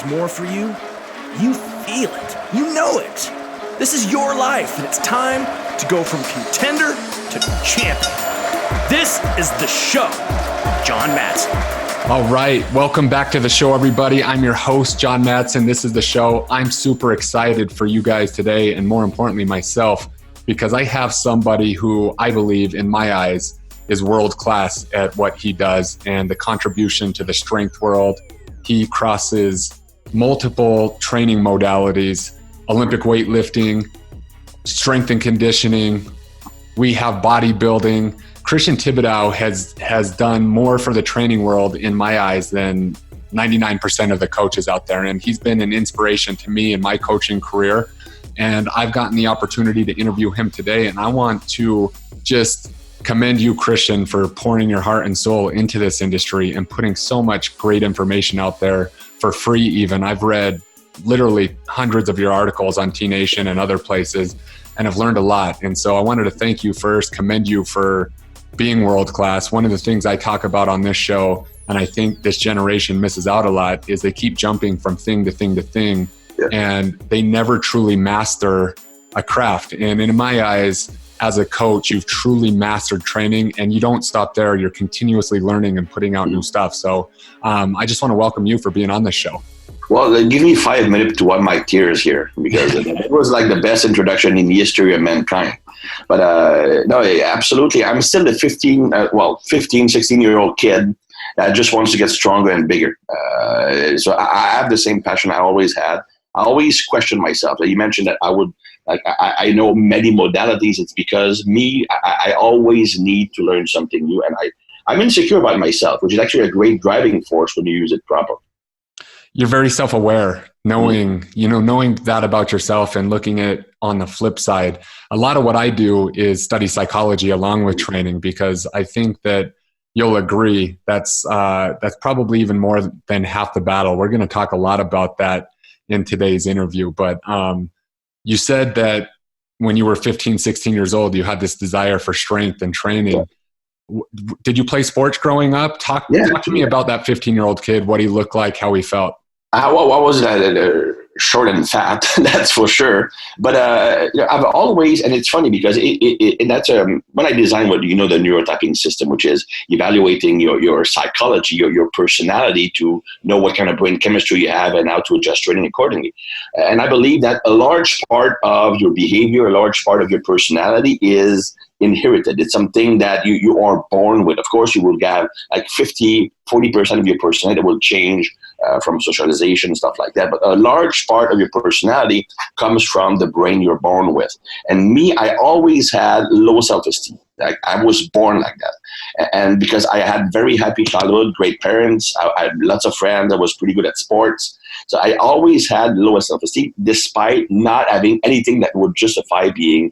more for you, you feel it. You know it. This is your life, and it's time to go from contender to champion. This is the show. John Matson. All right. Welcome back to the show, everybody. I'm your host, John Matson. This is the show. I'm super excited for you guys today, and more importantly, myself, because I have somebody who I believe, in my eyes, is world-class at what he does and the contribution to the strength world. He crosses multiple training modalities, Olympic weightlifting, strength and conditioning. We have bodybuilding. Christian Thibaudeau has done more for the training world, in my eyes, than 99% of the coaches out there. And he's been an inspiration to me in my coaching career. And I've gotten the opportunity to interview him today. And I want to just commend you, Christian, for pouring your heart and soul into this industry and putting so much great information out there for free even. I've read literally hundreds of your articles on T Nation and other places and have learned a lot. And so I wanted to thank you first, commend you for being world-class. One of the things I talk about on this show, and I think this generation misses out a lot, is they keep jumping from thing to thing to thing, and they never truly master a craft. And in my eyes, as a coach, you've truly mastered training, and you don't stop there. You're continuously learning and putting out new stuff. So I just want to welcome you for being on this show. Well, give me 5 minutes to wipe my tears here, because it was like the best introduction in the history of mankind. But no, absolutely. I'm still the 15, 16-year-old kid that just wants to get stronger and bigger. So I have the same passion I always had. I always question myself. You mentioned that I know many modalities. It's because I always need to learn something new, and I'm insecure about myself, which is actually a great driving force when you use it properly. You're very self-aware, knowing that about yourself, and looking at it on the flip side. A lot of what I do is study psychology along with training, because I think that you'll agree that's probably even more than half the battle. We're going to talk a lot about that in today's interview. But you said that when you were 15, 16 years old, you had this desire for strength and training. Yeah. Did you play sports growing up? Talk to me about that 15-year-old kid, what he looked like, how he felt. I wasn't short and fat, that's for sure. But I've always, and it's funny because and that's when I designed the Neuro Typing system, which is evaluating your psychology, your personality, to know what kind of brain chemistry you have and how to adjust training accordingly. And I believe that a large part of your behavior, a large part of your personality is inherited. It's something that you are born with. Of course, you will have like 40% of your personality that will change from socialization and stuff like that. But a large part of your personality comes from the brain you're born with. And me, I always had low self-esteem. Like, I was born like that. And because I had very happy childhood, great parents, I had lots of friends, I was pretty good at sports. So I always had low self-esteem, despite not having anything that would justify being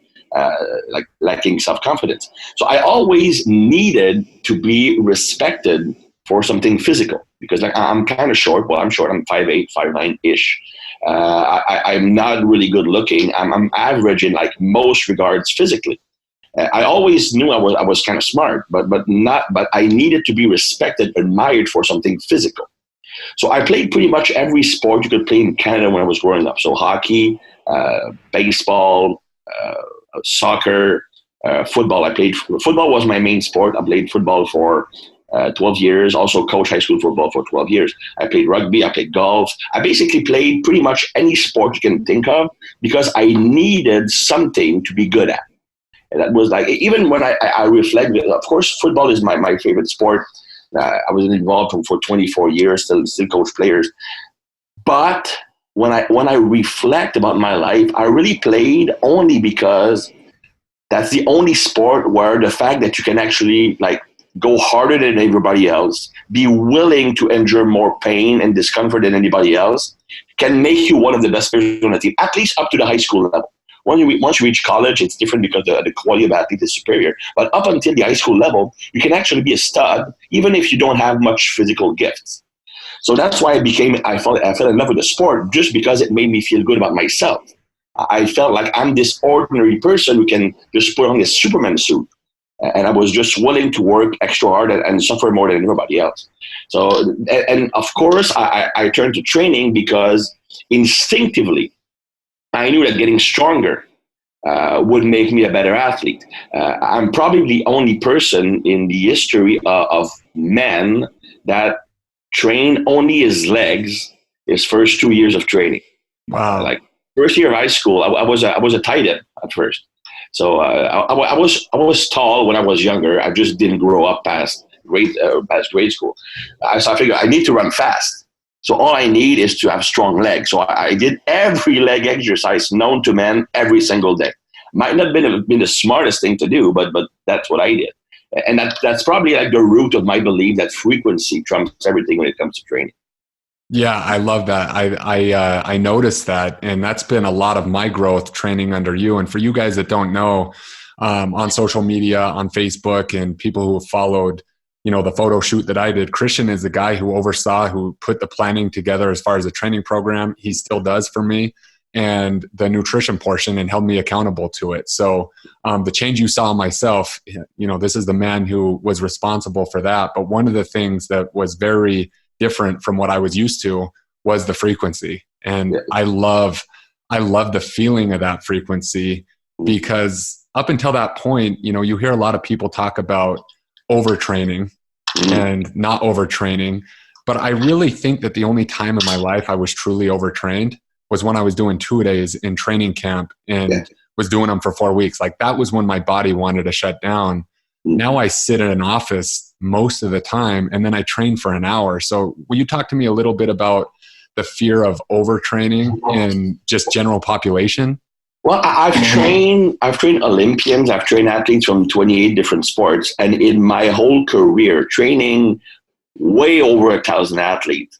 lacking self-confidence. So I always needed to be respected for something physical, because I'm kind of short. Well, I'm short. I'm 5'8", 5'9"-ish. I'm not really good looking. I'm average in most regards physically. I always knew I was kind of smart, but I needed to be respected, admired for something physical. So I played pretty much every sport you could play in Canada when I was growing up. So hockey, baseball, soccer, football. Football was my main sport. I played football for 12 years, also coached high school football for 12 years. I played rugby, I played golf. I basically played pretty much any sport you can think of, because I needed something to be good at. And that was even when I reflect, of course, football is my favorite sport. I was involved for 24 years, still coach players. But when I reflect about my life, I really played only because that's the only sport where the fact that you can actually go harder than everybody else, be willing to endure more pain and discomfort than anybody else, can make you one of the best players on the team, at least up to the high school level. Once you reach college, it's different because the quality of athlete is superior. But up until the high school level, you can actually be a stud, even if you don't have much physical gifts. So that's why I fell in love with the sport, just because it made me feel good about myself. I felt like I'm this ordinary person who can just put on a Superman suit And I was just willing to work extra hard and suffer more than everybody else. So, and of course, I turned to training because instinctively, I knew that getting stronger would make me a better athlete. I'm probably the only person in the history of men that train only his legs his first 2 years of training. Wow. Like first year of high school, I was a tight end at first. So I was tall when I was younger. I just didn't grow up past grade school. So I figured I need to run fast. So all I need is to have strong legs. So I did every leg exercise known to man every single day. Might not have been the smartest thing to do, but that's what I did. And that's probably like the root of my belief that frequency trumps everything when it comes to training. Yeah, I love that. I noticed that, and that's been a lot of my growth training under you. And for you guys that don't know, on social media, on Facebook, and people who have followed, the photo shoot that I did, Christian is the guy who put the planning together as far as the training program. He still does for me, and the nutrition portion, and held me accountable to it. So the change you saw in myself, this is the man who was responsible for that. But one of the things that was very different from what I was used to was the frequency. And I love the feeling of that frequency, because up until that point, you hear a lot of people talk about overtraining and not overtraining. But I really think that the only time in my life I was truly overtrained was when I was doing 2-a-days in training camp and was doing them for 4 weeks. Like that was when my body wanted to shut down. Now I sit in an office most of the time, and then I train for an hour. So will you talk to me a little bit about the fear of overtraining in just general population? Well, I've trained Olympians, I've trained athletes from 28 different sports, and in my whole career, training way over 1,000 athletes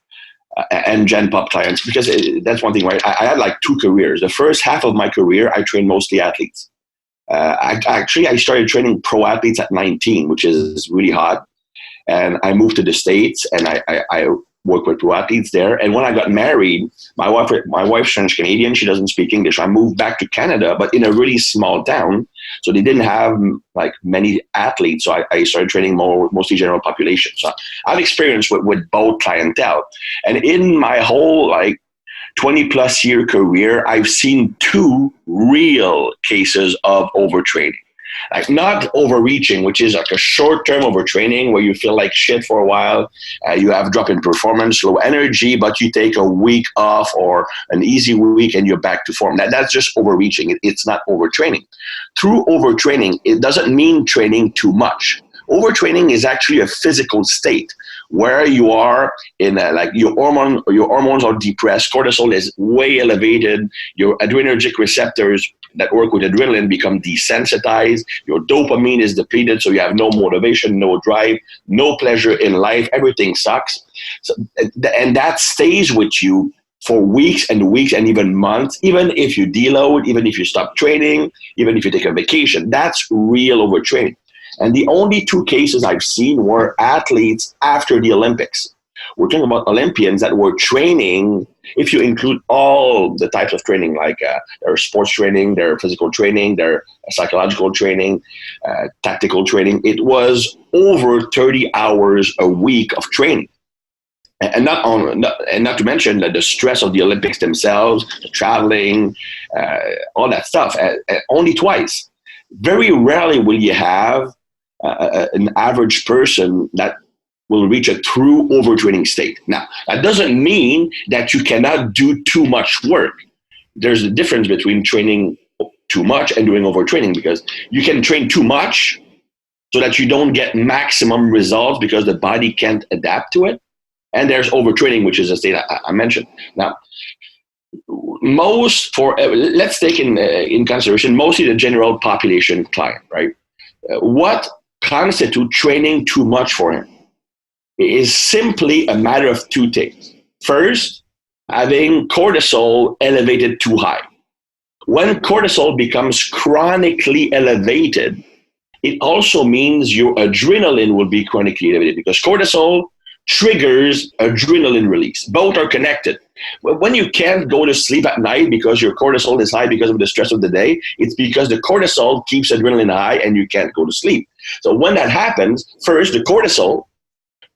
and Gen Pop clients, because that's one thing, right? I had like 2 careers. The first half of my career, I trained mostly athletes. I started training pro athletes at 19, which is really hot. And I moved to the States, and I worked with pro athletes there. And when I got married, my wife's French Canadian. She doesn't speak English. I moved back to Canada, but in a really small town. So they didn't have like many athletes. So I started training mostly general population. So I've experienced with both clientele. And in my whole 20 plus year career, I've seen 2 real cases of overtraining. Like not overreaching, which is like a short-term overtraining where you feel like shit for a while, you have a drop in performance, low energy, but you take a week off or an easy week and you're back to form. That's just overreaching. It's not overtraining. Through overtraining, it doesn't mean training too much. Overtraining is actually a physical state where you are in your hormones are depressed, cortisol is way elevated, your adrenergic receptors that work with adrenaline become desensitized, your dopamine is depleted, so you have no motivation, no drive, no pleasure in life, everything sucks. So, and that stays with you for weeks and weeks and even months, even if you deload, even if you stop training, even if you take a vacation. That's real overtraining. And the only 2 cases I've seen were athletes after the Olympics. We're talking about Olympians that were training, if you include all the types of training, like their sports training, their physical training, their psychological training, tactical training. It was over 30 hours a week of training. And not to mention the stress of the Olympics themselves, the traveling, all that stuff, only twice. Very rarely will you have an average person that will reach a true overtraining state. Now, that doesn't mean that you cannot do too much work. There's a difference between training too much and doing overtraining, because you can train too much so that you don't get maximum results because the body can't adapt to it. And there's overtraining, which is a state I mentioned. Now, let's take in consideration mostly the general population client, right? What constitutes training too much for him is simply a matter of 2 things. First, having cortisol elevated too high. When cortisol becomes chronically elevated, it also means your adrenaline will be chronically elevated, because cortisol triggers adrenaline release. Both are connected. When you can't go to sleep at night because your cortisol is high because of the stress of the day, it's because the cortisol keeps adrenaline high and you can't go to sleep. So when that happens, first, the cortisol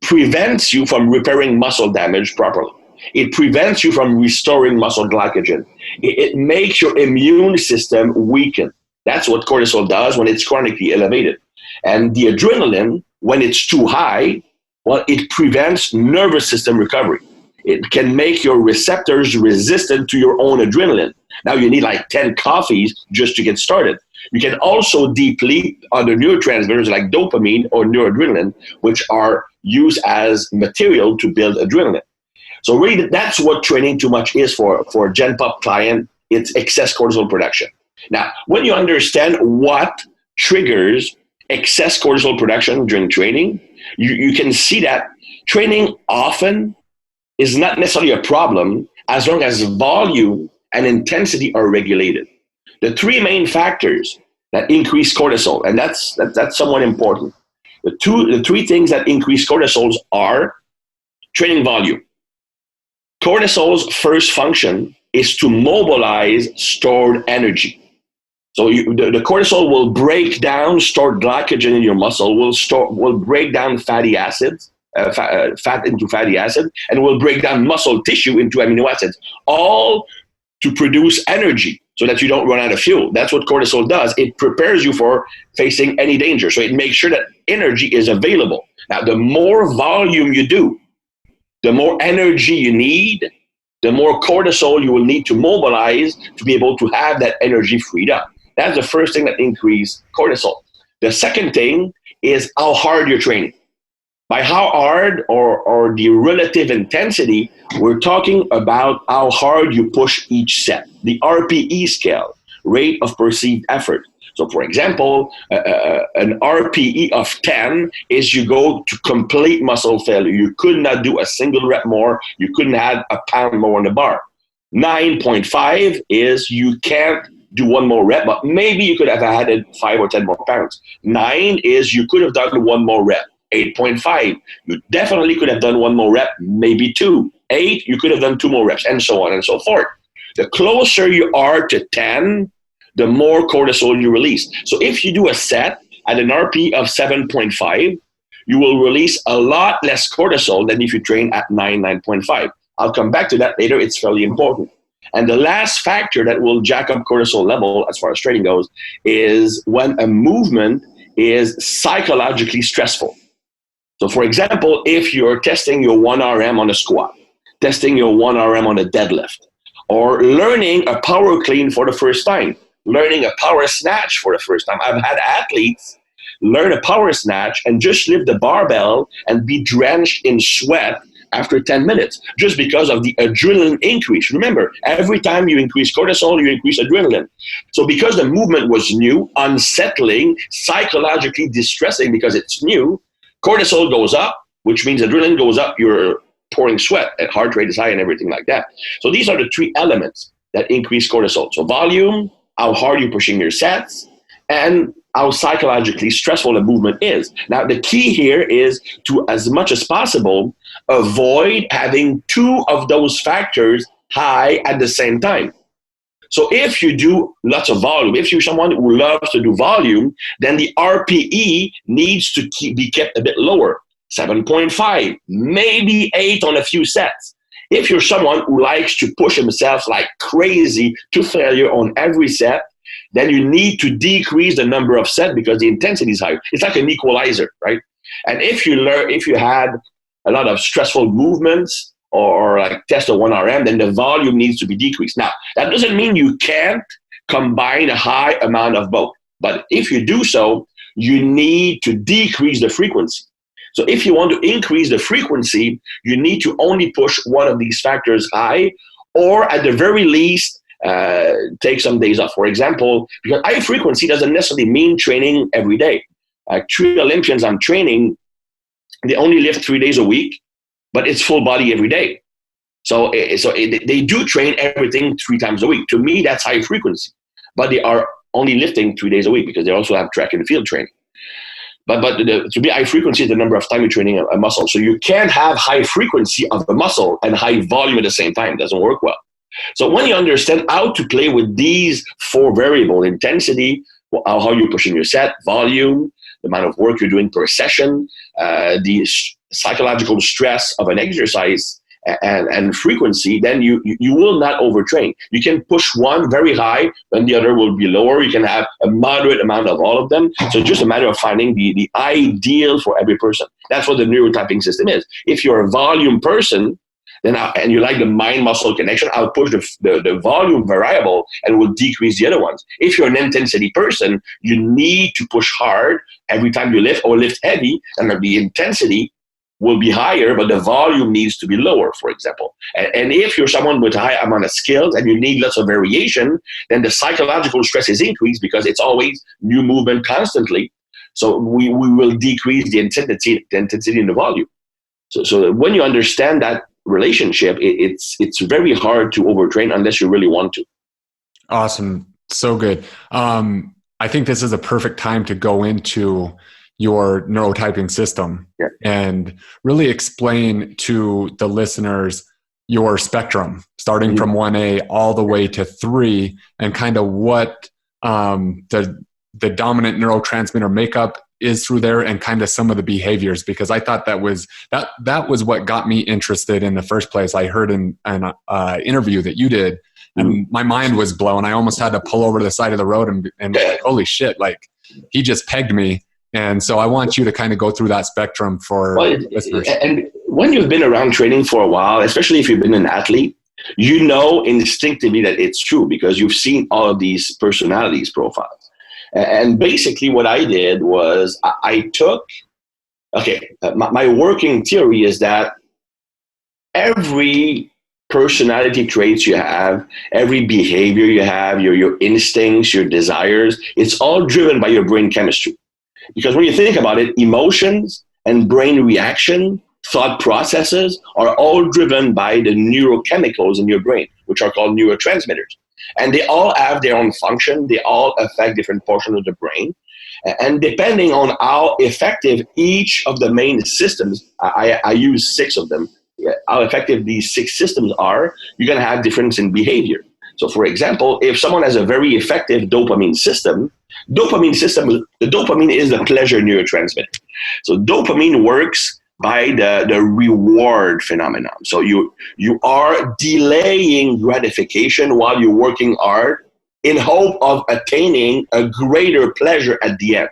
prevents you from repairing muscle damage properly. It prevents you from restoring muscle glycogen. It makes your immune system weaken. That's what cortisol does when it's chronically elevated. And the adrenaline, when it's too high, well, it prevents nervous system recovery. It can make your receptors resistant to your own adrenaline. Now you need like 10 coffees just to get started. You can also deplete other neurotransmitters like dopamine or noradrenaline, which are used as material to build adrenaline. So really, that's what training too much is for a Gen Pop client. It's excess cortisol production. Now, when you understand what triggers excess cortisol production during training, you can see that training often is not necessarily a problem as long as volume and intensity are regulated. The three main factors that increase cortisol, and that's somewhat important. The three things that increase cortisol are training volume. Cortisol's first function is to mobilize stored energy. So the cortisol will break down stored glycogen in your muscle, will break down fatty acids, fat into fatty acid, and will break down muscle tissue into amino acids, all to produce energy so that you don't run out of fuel. That's what cortisol does. It prepares you for facing any danger. So it makes sure that energy is available. Now, the more volume you do, the more energy you need, the more cortisol you will need to mobilize to be able to have that energy freed up. That's the first thing that increases cortisol. The second thing is how hard you're training. By how hard or the relative intensity, we're talking about how hard you push each set. The RPE scale, rate of perceived effort. So for example, an RPE of 10 is you go to complete muscle failure. You could not do a single rep more. You couldn't add a pound more on the bar. 9.5 is you can't do one more rep, but maybe you could have added 5 or 10 more pounds. 9 is you could have done one more rep. 8.5, you definitely could have done one more rep, maybe 2. 8, you could have done 2 more reps, and so on and so forth. The closer you are to 10, the more cortisol you release. So if you do a set at an RP of 7.5, you will release a lot less cortisol than if you train at 9.5. I'll come back to that later. It's fairly important. And the last factor that will jack up cortisol level as far as training goes is when a movement is psychologically stressful. So for example, if you're testing your 1RM on a squat, testing your 1RM on a deadlift, or learning a power clean for the first time, learning a power snatch for the first time. I've had athletes learn a power snatch and just lift the barbell and be drenched in sweat after 10 minutes, just because of the adrenaline increase. Remember, every time you increase cortisol, you increase adrenaline. So because the movement was new, unsettling, psychologically distressing because it's new, cortisol goes up, which means adrenaline goes up, you're pouring sweat, and heart rate is high and everything like that. So these are the three elements that increase cortisol. So volume, how hard you're pushing your sets, and how psychologically stressful the movement is. Now, the key here is to, as much as possible, avoid having 2 of those factors high at the same time. So if you do lots of volume, if you're someone who loves to do volume, then the RPE needs to be kept a bit lower, 7.5, maybe 8 on a few sets. If you're someone who likes to push himself like crazy to failure on every set, then you need to decrease the number of sets because the intensity is higher. It's like an equalizer, right? And if you had a lot of stressful movements or like test a 1RM, then the volume needs to be decreased. Now, that doesn't mean you can't combine a high amount of both. But if you do so, you need to decrease the frequency. So if you want to increase the frequency, you need to only push one of these factors high, or at the very least, take some days off. For example, because high frequency doesn't necessarily mean training every day. 3 Olympians I'm training, they only lift 3 days a week, but it's full body every day. So they do train everything 3 times a week. To me, that's high frequency, but they are only lifting 3 days a week because they also have track and field training. to be high frequency is the number of time you're training a muscle. So you can't have high frequency of the muscle and high volume at the same time. It doesn't work well. So when you understand how to play with these four variables, intensity, how you're pushing your set, volume, the amount of work you're doing per session, the psychological stress of an exercise, and frequency, then you will not overtrain. You can push one very high, then the other will be lower. You can have a moderate amount of all of them. So it's just a matter of finding the ideal for every person. That's what the neurotyping system is. If you're a volume person, then and you like the mind-muscle connection, I'll push the volume variable and will decrease the other ones. If you're an intensity person, you need to push hard every time you lift or lift heavy, and the intensity will be higher, but the volume needs to be lower, for example. And if you're someone with a high amount of skills and you need lots of variation, then the psychological stress is increased because it's always new movement constantly. So we will decrease the intensity and the volume. So when you understand that relationship, it's very hard to overtrain unless you really want to. Awesome. So good. I think this is a perfect time to go into your neurotyping system and really explain to the listeners your spectrum, starting from 1A all the way to 3, and kind of what the dominant neurotransmitter makeup is through there, and kind of some of the behaviors, because I thought that was what got me interested in the first place. I heard in an interview that you did, and my mind was blown. I almost had to pull over to the side of the road and like, holy shit, like he just pegged me. And so I want you to kind of go through that spectrum for listeners. And when you've been around training for a while, especially if you've been an athlete, you know instinctively that it's true because you've seen all of these personalities profiles. And basically what I did was I took, my working theory is that every personality traits you have, every behavior you have, your instincts, your desires, it's all driven by your brain chemistry. Because when you think about it, emotions and brain reaction, thought processes are all driven by the neurochemicals in your brain, which are called neurotransmitters. And they all have their own function. They all affect different portions of the brain. And depending on how effective each of the main systems, I use 6 of them, how effective these 6 systems are, you're going to have difference in behavior. So for example, if someone has a very effective dopamine system, the dopamine is the pleasure neurotransmitter. So dopamine works by the reward phenomenon. So you are delaying gratification while you're working hard in hope of attaining a greater pleasure at the end.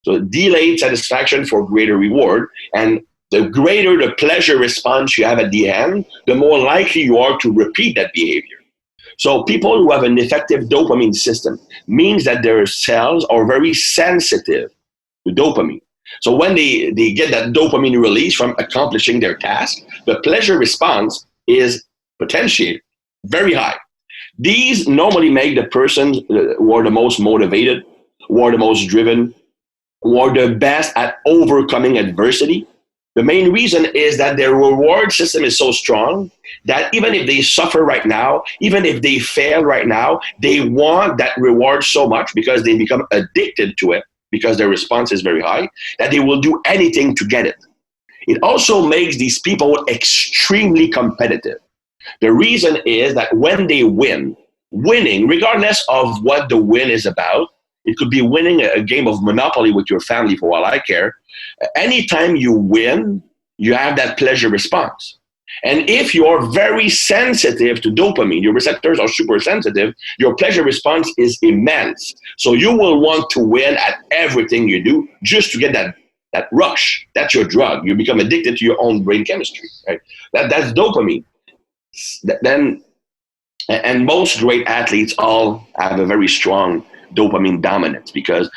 So delayed satisfaction for greater reward, and the greater the pleasure response you have at the end, the more likely you are to repeat that behavior. So people who have an effective dopamine system means that their cells are very sensitive to dopamine. So when they get that dopamine release from accomplishing their task, the pleasure response is potentiated very high. These normally make the person who are the most motivated, who are the most driven, who are the best at overcoming adversity. The main reason is that their reward system is so strong that even if they suffer right now, even if they fail right now, they want that reward so much because they become addicted to it because their response is very high, that they will do anything to get it. It also makes these people extremely competitive. The reason is that when they winning, regardless of what the win is about, it could be winning a game of Monopoly with your family for all I care. Anytime you win, you have that pleasure response. And if you're very sensitive to dopamine, your receptors are super sensitive, your pleasure response is immense. So you will want to win at everything you do just to get that rush. That's your drug. You become addicted to your own brain chemistry, right? That's dopamine. And most great athletes all have a very strong dopamine dominance because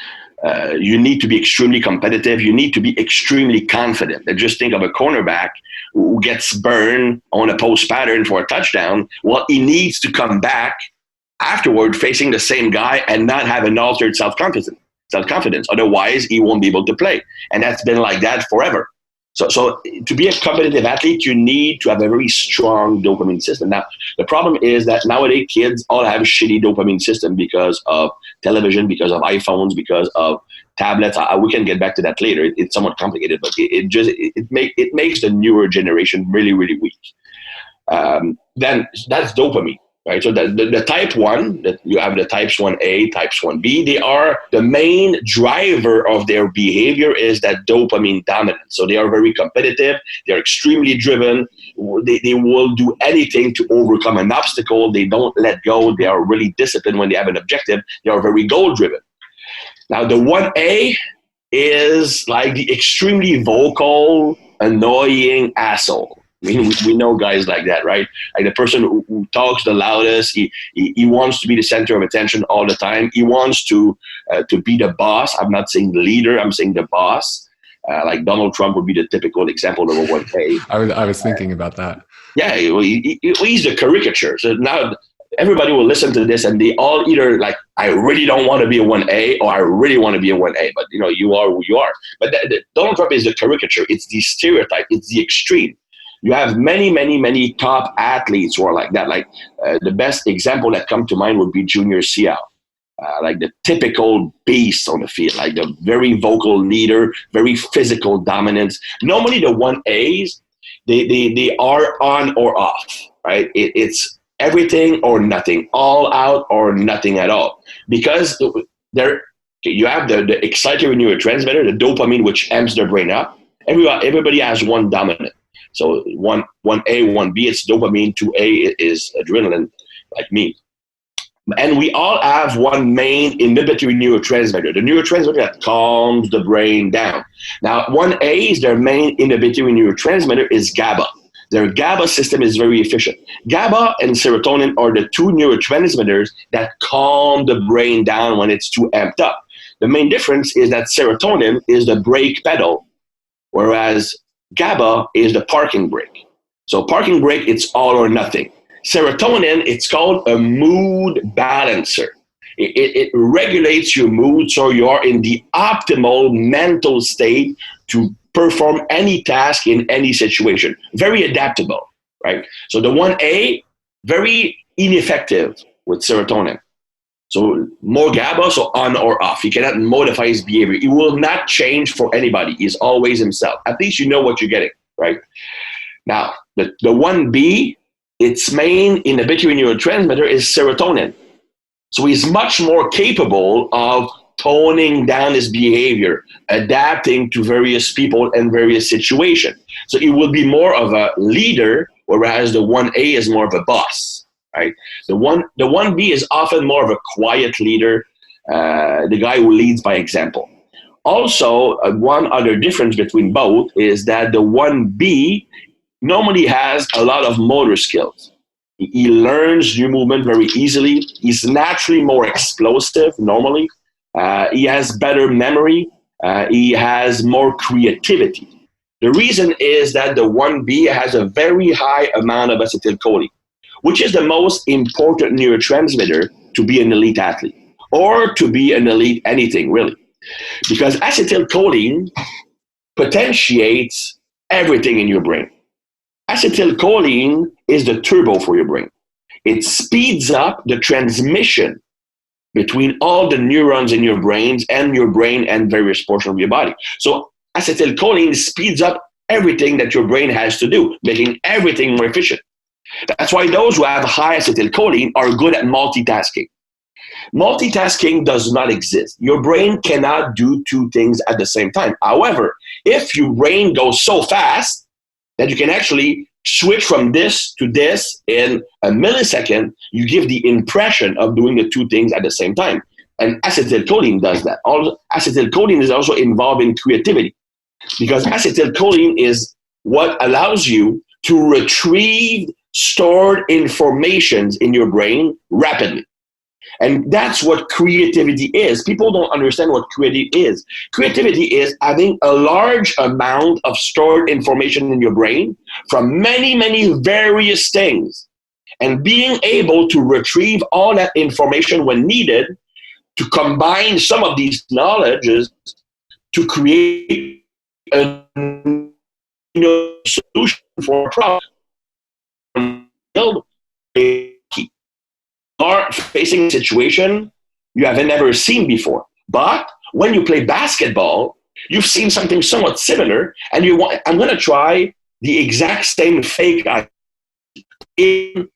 you need to be extremely competitive. You need to be extremely confident. And just think of a cornerback who gets burned on a post pattern for a touchdown. Well, he needs to come back afterward facing the same guy and not have an altered self-confidence. Otherwise, he won't be able to play. And that's been like that forever. So to be a competitive athlete, you need to have a very strong dopamine system. Now, the problem is that nowadays kids all have a shitty dopamine system because of television, because of iPhones, because of tablets. We can get back to that later. It's somewhat complicated, but it makes the newer generation really, really weak. Then that's dopamine, right? So the type 1, that you have the types 1A, types 1B, they are the main driver of their behavior is that dopamine dominance. So they are very competitive. They're extremely driven. They will do anything to overcome an obstacle. They don't let go. They are really disciplined when they have an objective. They are very goal driven. Now the 1A is like the extremely vocal, annoying asshole. I mean, we know guys like that, right? Like the person who talks the loudest. He wants to be the center of attention all the time. He wants to be the boss. I'm not saying the leader. I'm saying the boss. Like Donald Trump would be the typical example of a 1A. I was thinking about that. Yeah, he's the caricature. So now everybody will listen to this and they all either like, I really don't want to be a 1A or I really want to be a 1A. But you are who you are. But Donald Trump is the caricature. It's the stereotype. It's the extreme. You have many, many, many top athletes who are like that. Like the best example that comes to mind would be Junior Seau. Like the typical beast on the field, like the very vocal leader, very physical dominance. Normally the 1As, they are on or off, right? It's everything or nothing, all out or nothing at all. Because you have the excitatory neurotransmitter, the dopamine, which amps the brain up. Everybody has one dominant. So 1A, 1B, it's dopamine. 2A is adrenaline, like me. And we all have one main inhibitory neurotransmitter, the neurotransmitter that calms the brain down. Now, 1A's, their main inhibitory neurotransmitter is GABA. Their GABA system is very efficient. GABA and serotonin are the two neurotransmitters that calm the brain down when it's too amped up. The main difference is that serotonin is the brake pedal, whereas GABA is the parking brake. So parking brake, it's all or nothing. Serotonin, it's called a mood balancer. It regulates your mood so you are in the optimal mental state to perform any task in any situation. Very adaptable, right? So the 1A, very ineffective with serotonin. So more GABA, so on or off. He cannot modify his behavior. He will not change for anybody. He's always himself. At least you know what you're getting, right? Now, the 1B, its main inhibitory neurotransmitter is serotonin. So he's much more capable of toning down his behavior, adapting to various people and various situations. So he will be more of a leader, whereas the 1A is more of a boss. Right? The 1B is often more of a quiet leader, the guy who leads by example. Also, one other difference between both is that the 1B normally has a lot of motor skills. He learns new movement very easily. He's naturally more explosive normally. He has better memory. He has more creativity. The reason is that the 1B has a very high amount of acetylcholine, which is the most important neurotransmitter to be an elite athlete or to be an elite anything, really. Because acetylcholine potentiates everything in your brain. Acetylcholine is the turbo for your brain. It speeds up the transmission between all the neurons in your brain and various portions of your body. So acetylcholine speeds up everything that your brain has to do, making everything more efficient. That's why those who have high acetylcholine are good at multitasking. Multitasking does not exist. Your brain cannot do two things at the same time. However, if your brain goes so fast that you can actually switch from this to this in a millisecond, you give the impression of doing the two things at the same time. And acetylcholine does that. Acetylcholine is also involved in creativity because acetylcholine is what allows you to retrieve stored information in your brain rapidly. And that's what creativity is. People don't understand what creativity is. Creativity is having a large amount of stored information in your brain from many, many various things and being able to retrieve all that information when needed to combine some of these knowledges to create a solution for a problem. Are facing a situation you have never seen before, but When you play basketball, you've seen something somewhat similar, and I'm going to try the exact same fake in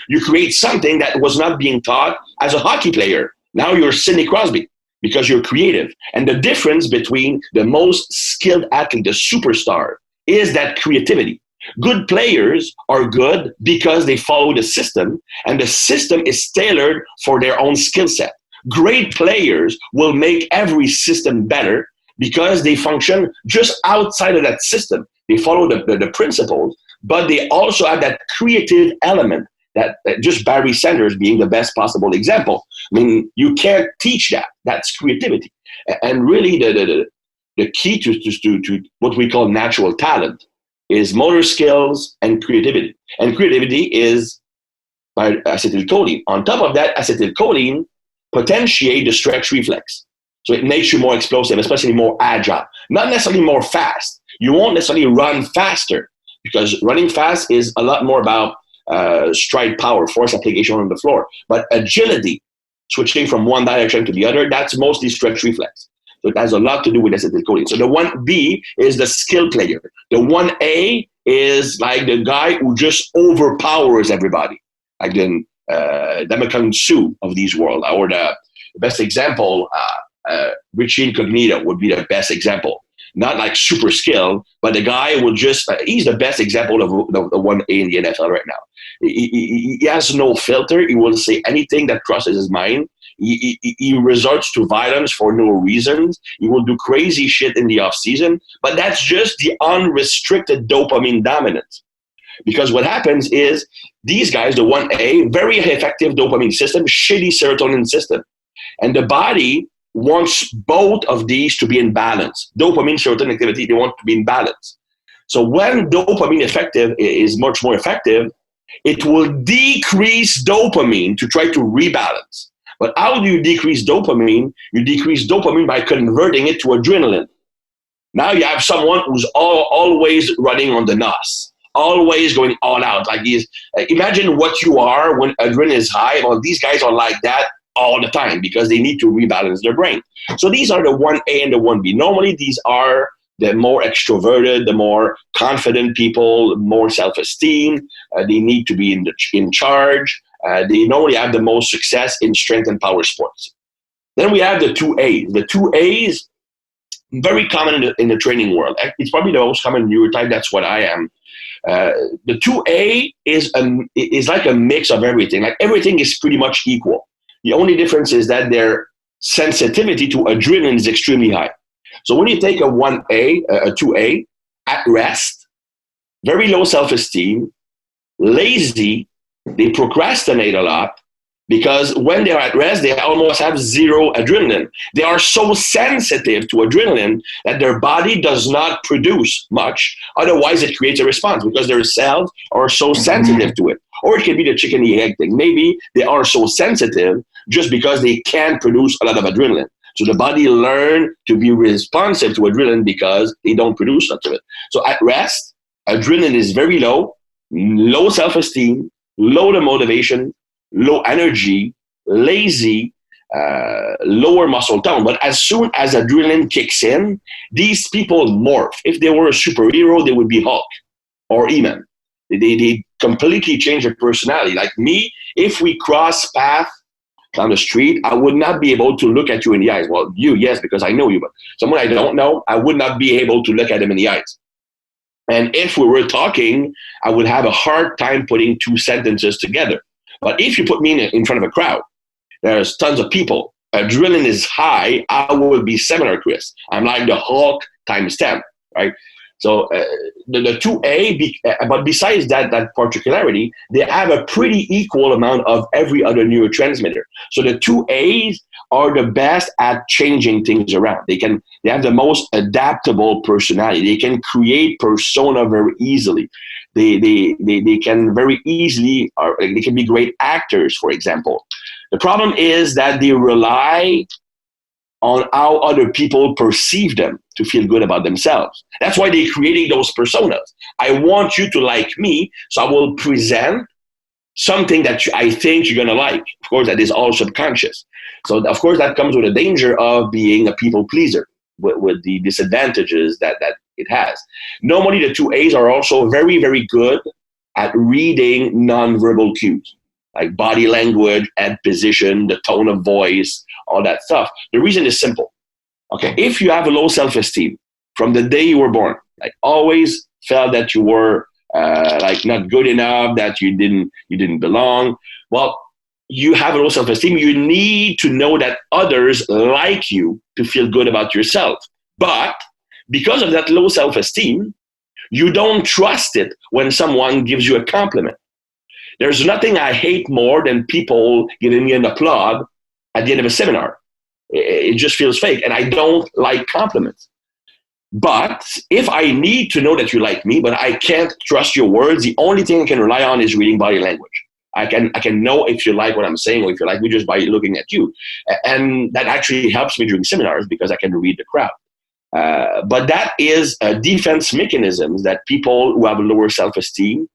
you create something that was not being taught as a hockey player. Now you're Sidney Crosby because you're creative. And the difference between the most skilled athlete, the superstar, is that creativity. Good players are good because they follow the system, and the system is tailored for their own skill set. Great players will make every system better because they function just outside of that system. They follow the principles, but they also have that creative element that just Barry Sanders being the best possible example. I mean, you can't teach that. That's creativity. And really the key to what we call natural talent is motor skills and creativity. And creativity is by acetylcholine. On top of that, acetylcholine potentiates the stretch reflex. So it makes you more explosive, especially more agile. Not necessarily more fast. You won't necessarily run faster because running fast is a lot more about stride power, force application on the floor. But agility, switching from one direction to the other, that's mostly stretch reflex. So it has a lot to do with acetylcholine. So the 1B is the skill player. The 1A is like the guy who just overpowers everybody, like the Democrat Sue of these world. Or the best example, Richie Incognito would be the best example. Not like super skill, but the guy will just, he's the best example of the 1A in the NFL right now. He has no filter. He will say anything that crosses his mind. He resorts to violence for no reasons. He will do crazy shit in the off season, but that's just the unrestricted dopamine dominance. Because what happens is these guys, the 1A, very effective dopamine system, shitty serotonin system. And the body wants both of these to be in balance. Dopamine, serotonin activity, they want to be in balance. So when dopamine effective is much more effective, it will decrease dopamine to try to rebalance. But how do you decrease dopamine? You decrease dopamine by converting it to adrenaline. Now you have someone who's always running on the NOS, always going all out. Like imagine what you are when adrenaline is high. Well, these guys are like that all the time because they need to rebalance their brain. So these are the 1A and the 1B. Normally these are the more extroverted, the more confident people, more self-esteem. They need to be in charge. They normally have the most success in strength and power sports. Then we have the 2As. The 2As, very common in the training world. It's probably the most common neurotype. That's what I am. The 2A is like a mix of everything. Like everything is pretty much equal. The only difference is that their sensitivity to adrenaline is extremely high. So when you take a 1A, a 2A, at rest, very low self-esteem, lazy, they procrastinate a lot because when they're at rest, they almost have zero adrenaline. They are so sensitive to adrenaline that their body does not produce much. Otherwise, it creates a response because their cells are so sensitive to it. Or it can be the chicken and egg thing. Maybe they are so sensitive just because they can't produce a lot of adrenaline. So the body learns to be responsive to adrenaline because they don't produce much of it. So at rest, adrenaline is very low, low self-esteem, low the motivation, low energy, lazy, lower muscle tone. But as soon as adrenaline kicks in, these people morph. If they were a superhero, they would be Hulk or E-Man. They completely change their personality. Like me, if we cross paths down the street, I would not be able to look at you in the eyes. Well, you, yes, because I know you, but someone I don't know, I would not be able to look at them in the eyes. And if we were talking, I would have a hard time putting two sentences together. But if you put me in front of a crowd, there's tons of people, adrenaline is high, I will be similar, Chris. I'm like the Hulk times 10, right? So the 2A, but besides that particularity, they have a pretty equal amount of every other neurotransmitter. So the 2As are the best at changing things around. They have the most adaptable personality. They can create persona very easily. They can very easily, or they can be great actors, for example. The problem is that they rely on how other people perceive them to feel good about themselves. That's why they're creating those personas. I want you to like me, so I will present something that I think you're going to like. Of course, that is all subconscious. So, of course, that comes with a danger of being a people pleaser with the disadvantages that it has. Normally, the two A's are also very, very good at reading nonverbal cues, like body language, head position, the tone of voice, all that stuff. The reason is simple. Okay, if you have a low self-esteem from the day you were born, like always felt that you were like not good enough, that you didn't belong, well, you have a low self-esteem. You need to know that others like you to feel good about yourself. But because of that low self-esteem, you don't trust it when someone gives you a compliment. There's nothing I hate more than people giving me an applaud at the end of a seminar. It just feels fake, and I don't like compliments. But if I need to know that you like me, but I can't trust your words, the only thing I can rely on is reading body language. I can know if you like what I'm saying or if you like me just by looking at you. And that actually helps me during seminars because I can read the crowd. But that is a defense mechanism that people who have a lower self-esteem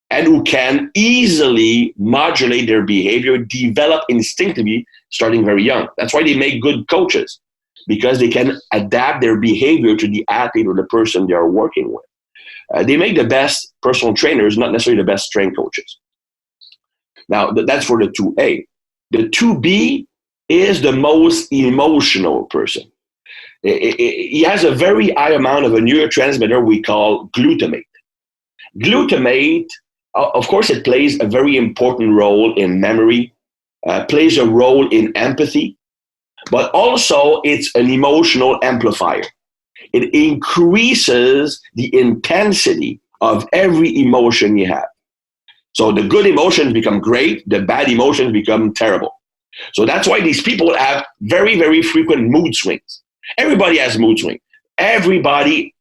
and who can easily modulate their behavior develop instinctively starting very young. That's why they make good coaches, because they can adapt their behavior to the athlete or the person they are working with. They make the best personal trainers, not necessarily the best strength coaches. Now, that's for the 2A. The 2B is the most emotional person. He has a very high amount of a neurotransmitter we call glutamate. Glutamate, of course, it plays a very important role in memory, plays a role in empathy, but also it's an emotional amplifier. It increases the intensity of every emotion you have. So the good emotions become great, the bad emotions become terrible. So that's why these people have very, very frequent mood swings. Everybody has mood swings. Everybody,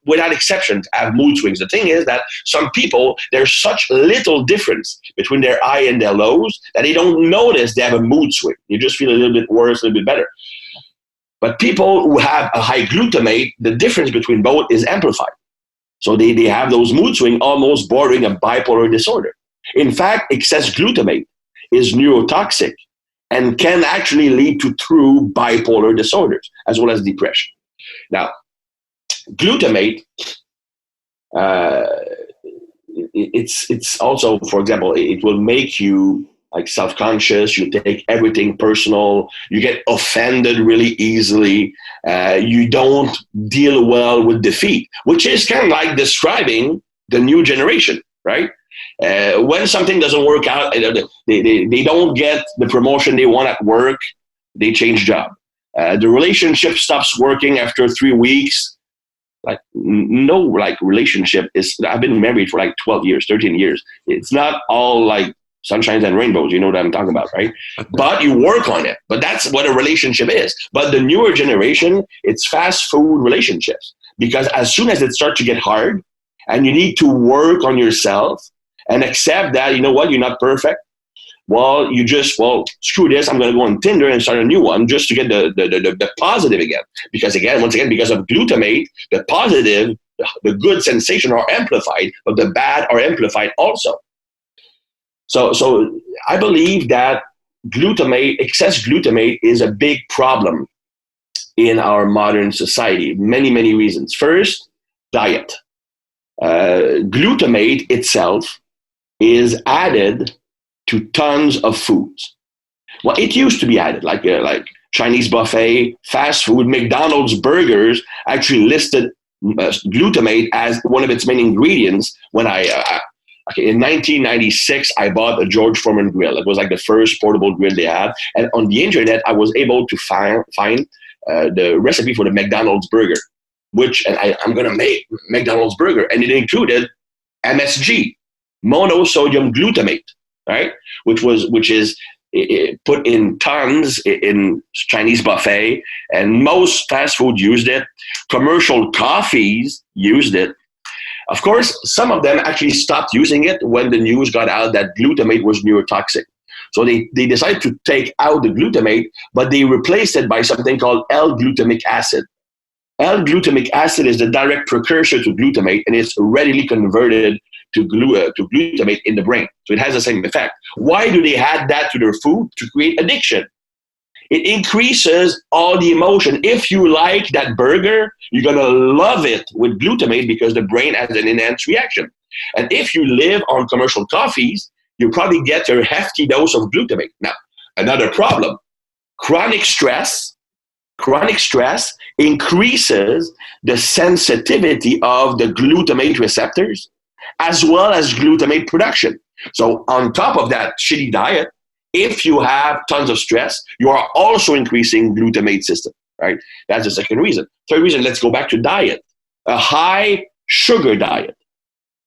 without exception, have mood swings. The thing is that some people, there's such little difference between their high and their lows that they don't notice they have a mood swing. You just feel a little bit worse, a little bit better. But people who have a high glutamate, the difference between both is amplified. So they have those mood swings almost bordering a bipolar disorder. In fact, excess glutamate is neurotoxic and can actually lead to true bipolar disorders as well as depression. Now, glutamate, it's also, for example, it will make you like self-conscious. You take everything personal. You get offended really easily. You don't deal well with defeat, which is kind of like describing the new generation, right? When something doesn't work out, they don't get the promotion they want at work, they change job. The relationship stops working after 3 weeks. Like no, like relationship is, I've been married for like 12 years, 13 years. It's not all like sunshines and rainbows, you know what I'm talking about, right? But you work on it. But that's what a relationship is. But the newer generation, it's fast food relationships. Because as soon as it starts to get hard and you need to work on yourself and accept that, you know what, you're not perfect. Well, you just, screw this. I'm going to go on Tinder and start a new one just to get the positive again. Because again, once again, because of glutamate, the positive, the good sensation are amplified, but the bad are amplified also. So I believe that excess glutamate is a big problem in our modern society. Many, many reasons. First, diet. Glutamate itself is added to tons of foods. Well, it used to be added, like Chinese buffet, fast food, McDonald's burgers actually listed glutamate as one of its main ingredients. When in 1996, I bought a George Foreman grill. It was like the first portable grill they had. And on the internet, I was able to find the recipe for the McDonald's burger, and I'm going to make McDonald's burger. And it included MSG, monosodium glutamate, right? Which is put in tons in Chinese buffet, and most fast food used it. Commercial coffees used it. Of course, some of them actually stopped using it when the news got out that glutamate was neurotoxic. So they decided to take out the glutamate, but they replaced it by something called L-glutamic acid. L-glutamic acid is the direct precursor to glutamate, and it's readily converted to glutamate in the brain. So it has the same effect. Why do they add that to their food? To create addiction. It increases all the emotion. If you like that burger, you're going to love it with glutamate because the brain has an enhanced reaction. And if you live on commercial coffees, you probably get a hefty dose of glutamate. Now, another problem, chronic stress increases the sensitivity of the glutamate receptors as well as glutamate production. So on top of that shitty diet, if you have tons of stress, you are also increasing glutamate system, right? That's the second reason. Third reason, let's go back to diet. A high sugar diet,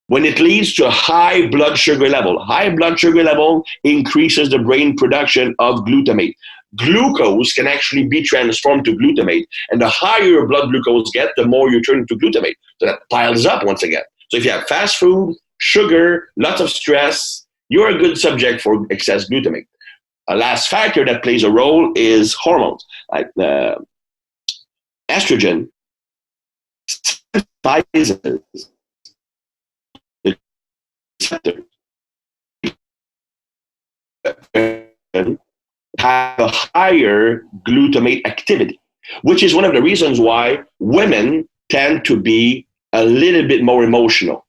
when it leads to a high blood sugar level increases the brain production of glutamate. Glucose can actually be transformed to glutamate, and the higher your blood glucose get, the more you turn to glutamate. So that piles up once again. So if you have fast food, sugar, lots of stress, you're a good subject for excess glutamate. A last factor that plays a role is hormones. Like estrogen sensitizes the receptor have a higher glutamate activity, which is one of the reasons why women tend to be a little bit more emotional.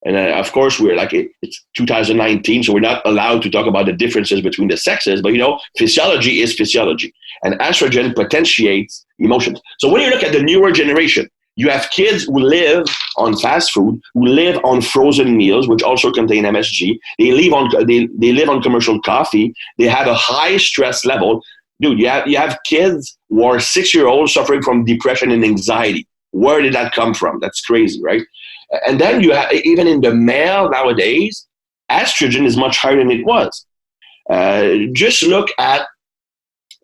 And of course, we're like, it's 2019, so we're not allowed to talk about the differences between the sexes, but physiology is physiology. And estrogen potentiates emotions. So when you look at the newer generation, you have kids who live on fast food, who live on frozen meals, which also contain MSG. They live on commercial coffee. They have a high stress level. Dude, you have kids who are 6-year-olds suffering from depression and anxiety. Where did that come from? That's crazy, right? And then you have, even in the male nowadays, estrogen is much higher than it was. Just look at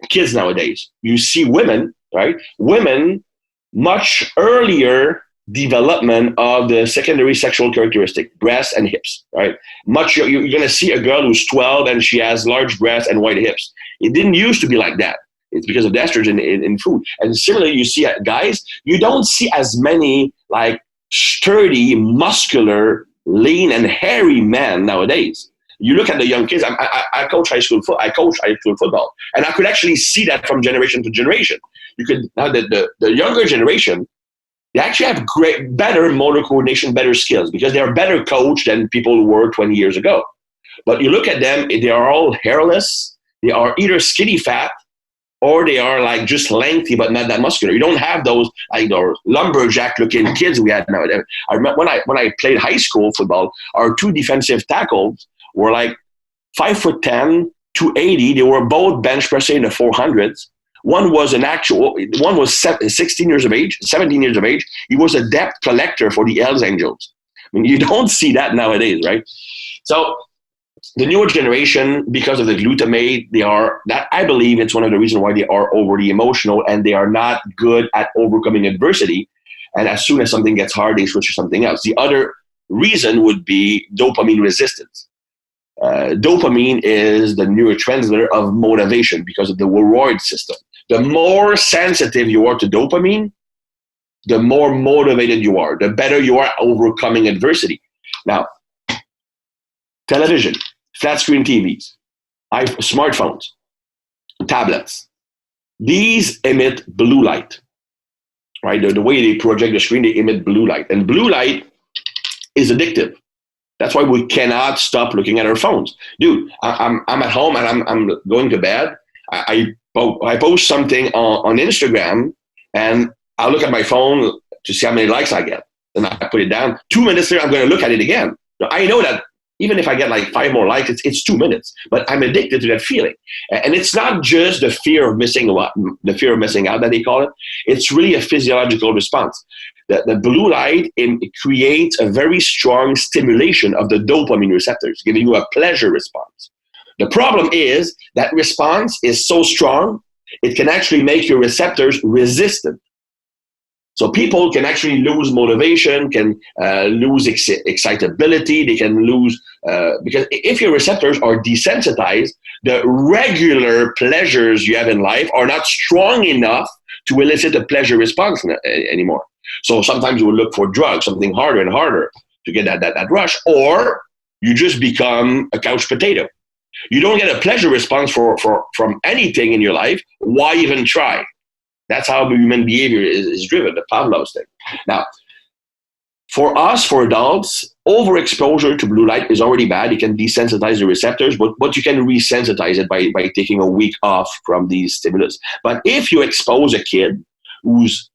kids nowadays. You see women, right? Women, much earlier development of the secondary sexual characteristic, breasts and hips, right? You're going to see a girl who's 12 and she has large breasts and wide hips. It didn't used to be like that. It's because of the estrogen in food. And similarly, you see guys, you don't see as many like sturdy, muscular, lean, and hairy men nowadays. You look at the young kids. I coach high school football, and I could actually see that from generation to generation. You could now the younger generation, they actually have better motor coordination, better skills because they are better coached than people who were 20 years ago. But you look at them; they are all hairless. They are either skinny fat, or they are like just lengthy but not that muscular. You don't have those like those lumberjack looking kids we had nowadays. I remember when I played high school football, our two defensive tackles were like 5'10", 280. They were both bench pressing in the 400s. One was 17 years of age. He was a debt collector for the Hells Angels. I mean, you don't see that nowadays, right? So the newer generation, because of the glutamate, I believe it's one of the reasons why they are overly emotional and they are not good at overcoming adversity. And as soon as something gets hard, they switch to something else. The other reason would be dopamine resistance. Dopamine is the neurotransmitter of motivation because of the reward system. The more sensitive you are to dopamine, the more motivated you are, the better you are overcoming adversity. Now, television, flat screen TVs, smartphones, tablets, these emit blue light, right? The way they project the screen, they emit blue light. And blue light is addictive. That's why we cannot stop looking at our phones. Dude, I'm at home and I'm going to bed. I post something on Instagram and I'll look at my phone to see how many likes I get. And I put it down. 2 minutes later, I'm going to look at it again. Now, I know that even if I get like 5 more likes, it's 2 minutes. But I'm addicted to that feeling. And it's not just the fear of missing out that they call it. It's really a physiological response. The blue light creates a very strong stimulation of the dopamine receptors, giving you a pleasure response. The problem is that response is so strong, it can actually make your receptors resistant. So people can actually lose motivation, can lose excitability, they can lose, because if your receptors are desensitized, the regular pleasures you have in life are not strong enough to elicit a pleasure response anymore. So sometimes you will look for drugs, something harder and harder. to get that rush, or you just become a couch potato. You don't get a pleasure response from anything in your life. Why even try? That's how human behavior is driven, the Pavlov's thing. Now, for us, for adults, overexposure to blue light is already bad. It can desensitize the receptors, but you can resensitize it by taking a week off from these stimulus. But if you expose a kid who's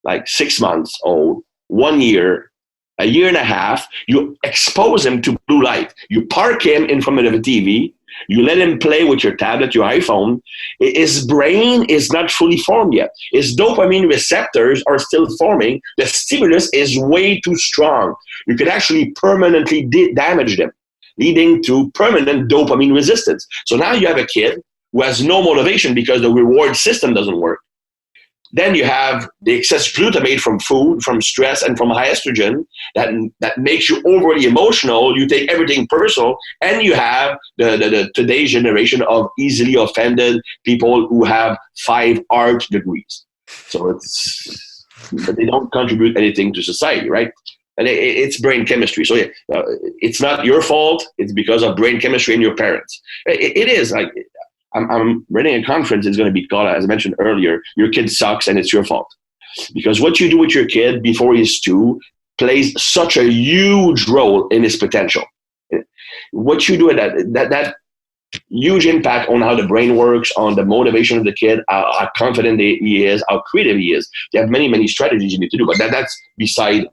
like 6 months old, 1 year, a year and a half, you expose him to blue light. You park him in front of a TV. You let him play with your tablet, your iPhone. His brain is not fully formed yet. His dopamine receptors are still forming. The stimulus is way too strong. You could actually permanently damage them, leading to permanent dopamine resistance. So now you have a kid who has no motivation because the reward system doesn't work. Then you have the excess glutamate from food, from stress, and from high estrogen that makes you overly emotional. You take everything personal, and you have the today's generation of easily offended people who have 5 art degrees. So but they don't contribute anything to society, right? And it's brain chemistry. So it's not your fault. It's because of brain chemistry and your parents. It is like. I'm running a conference. It's going to be called, as I mentioned earlier, Your Kid Sucks and It's Your Fault. Because what you do with your kid before he's 2 plays such a huge role in his potential. What you do with that huge impact on how the brain works, on the motivation of the kid, how confident he is, how creative he is. You have many, many strategies you need to do, but that's beside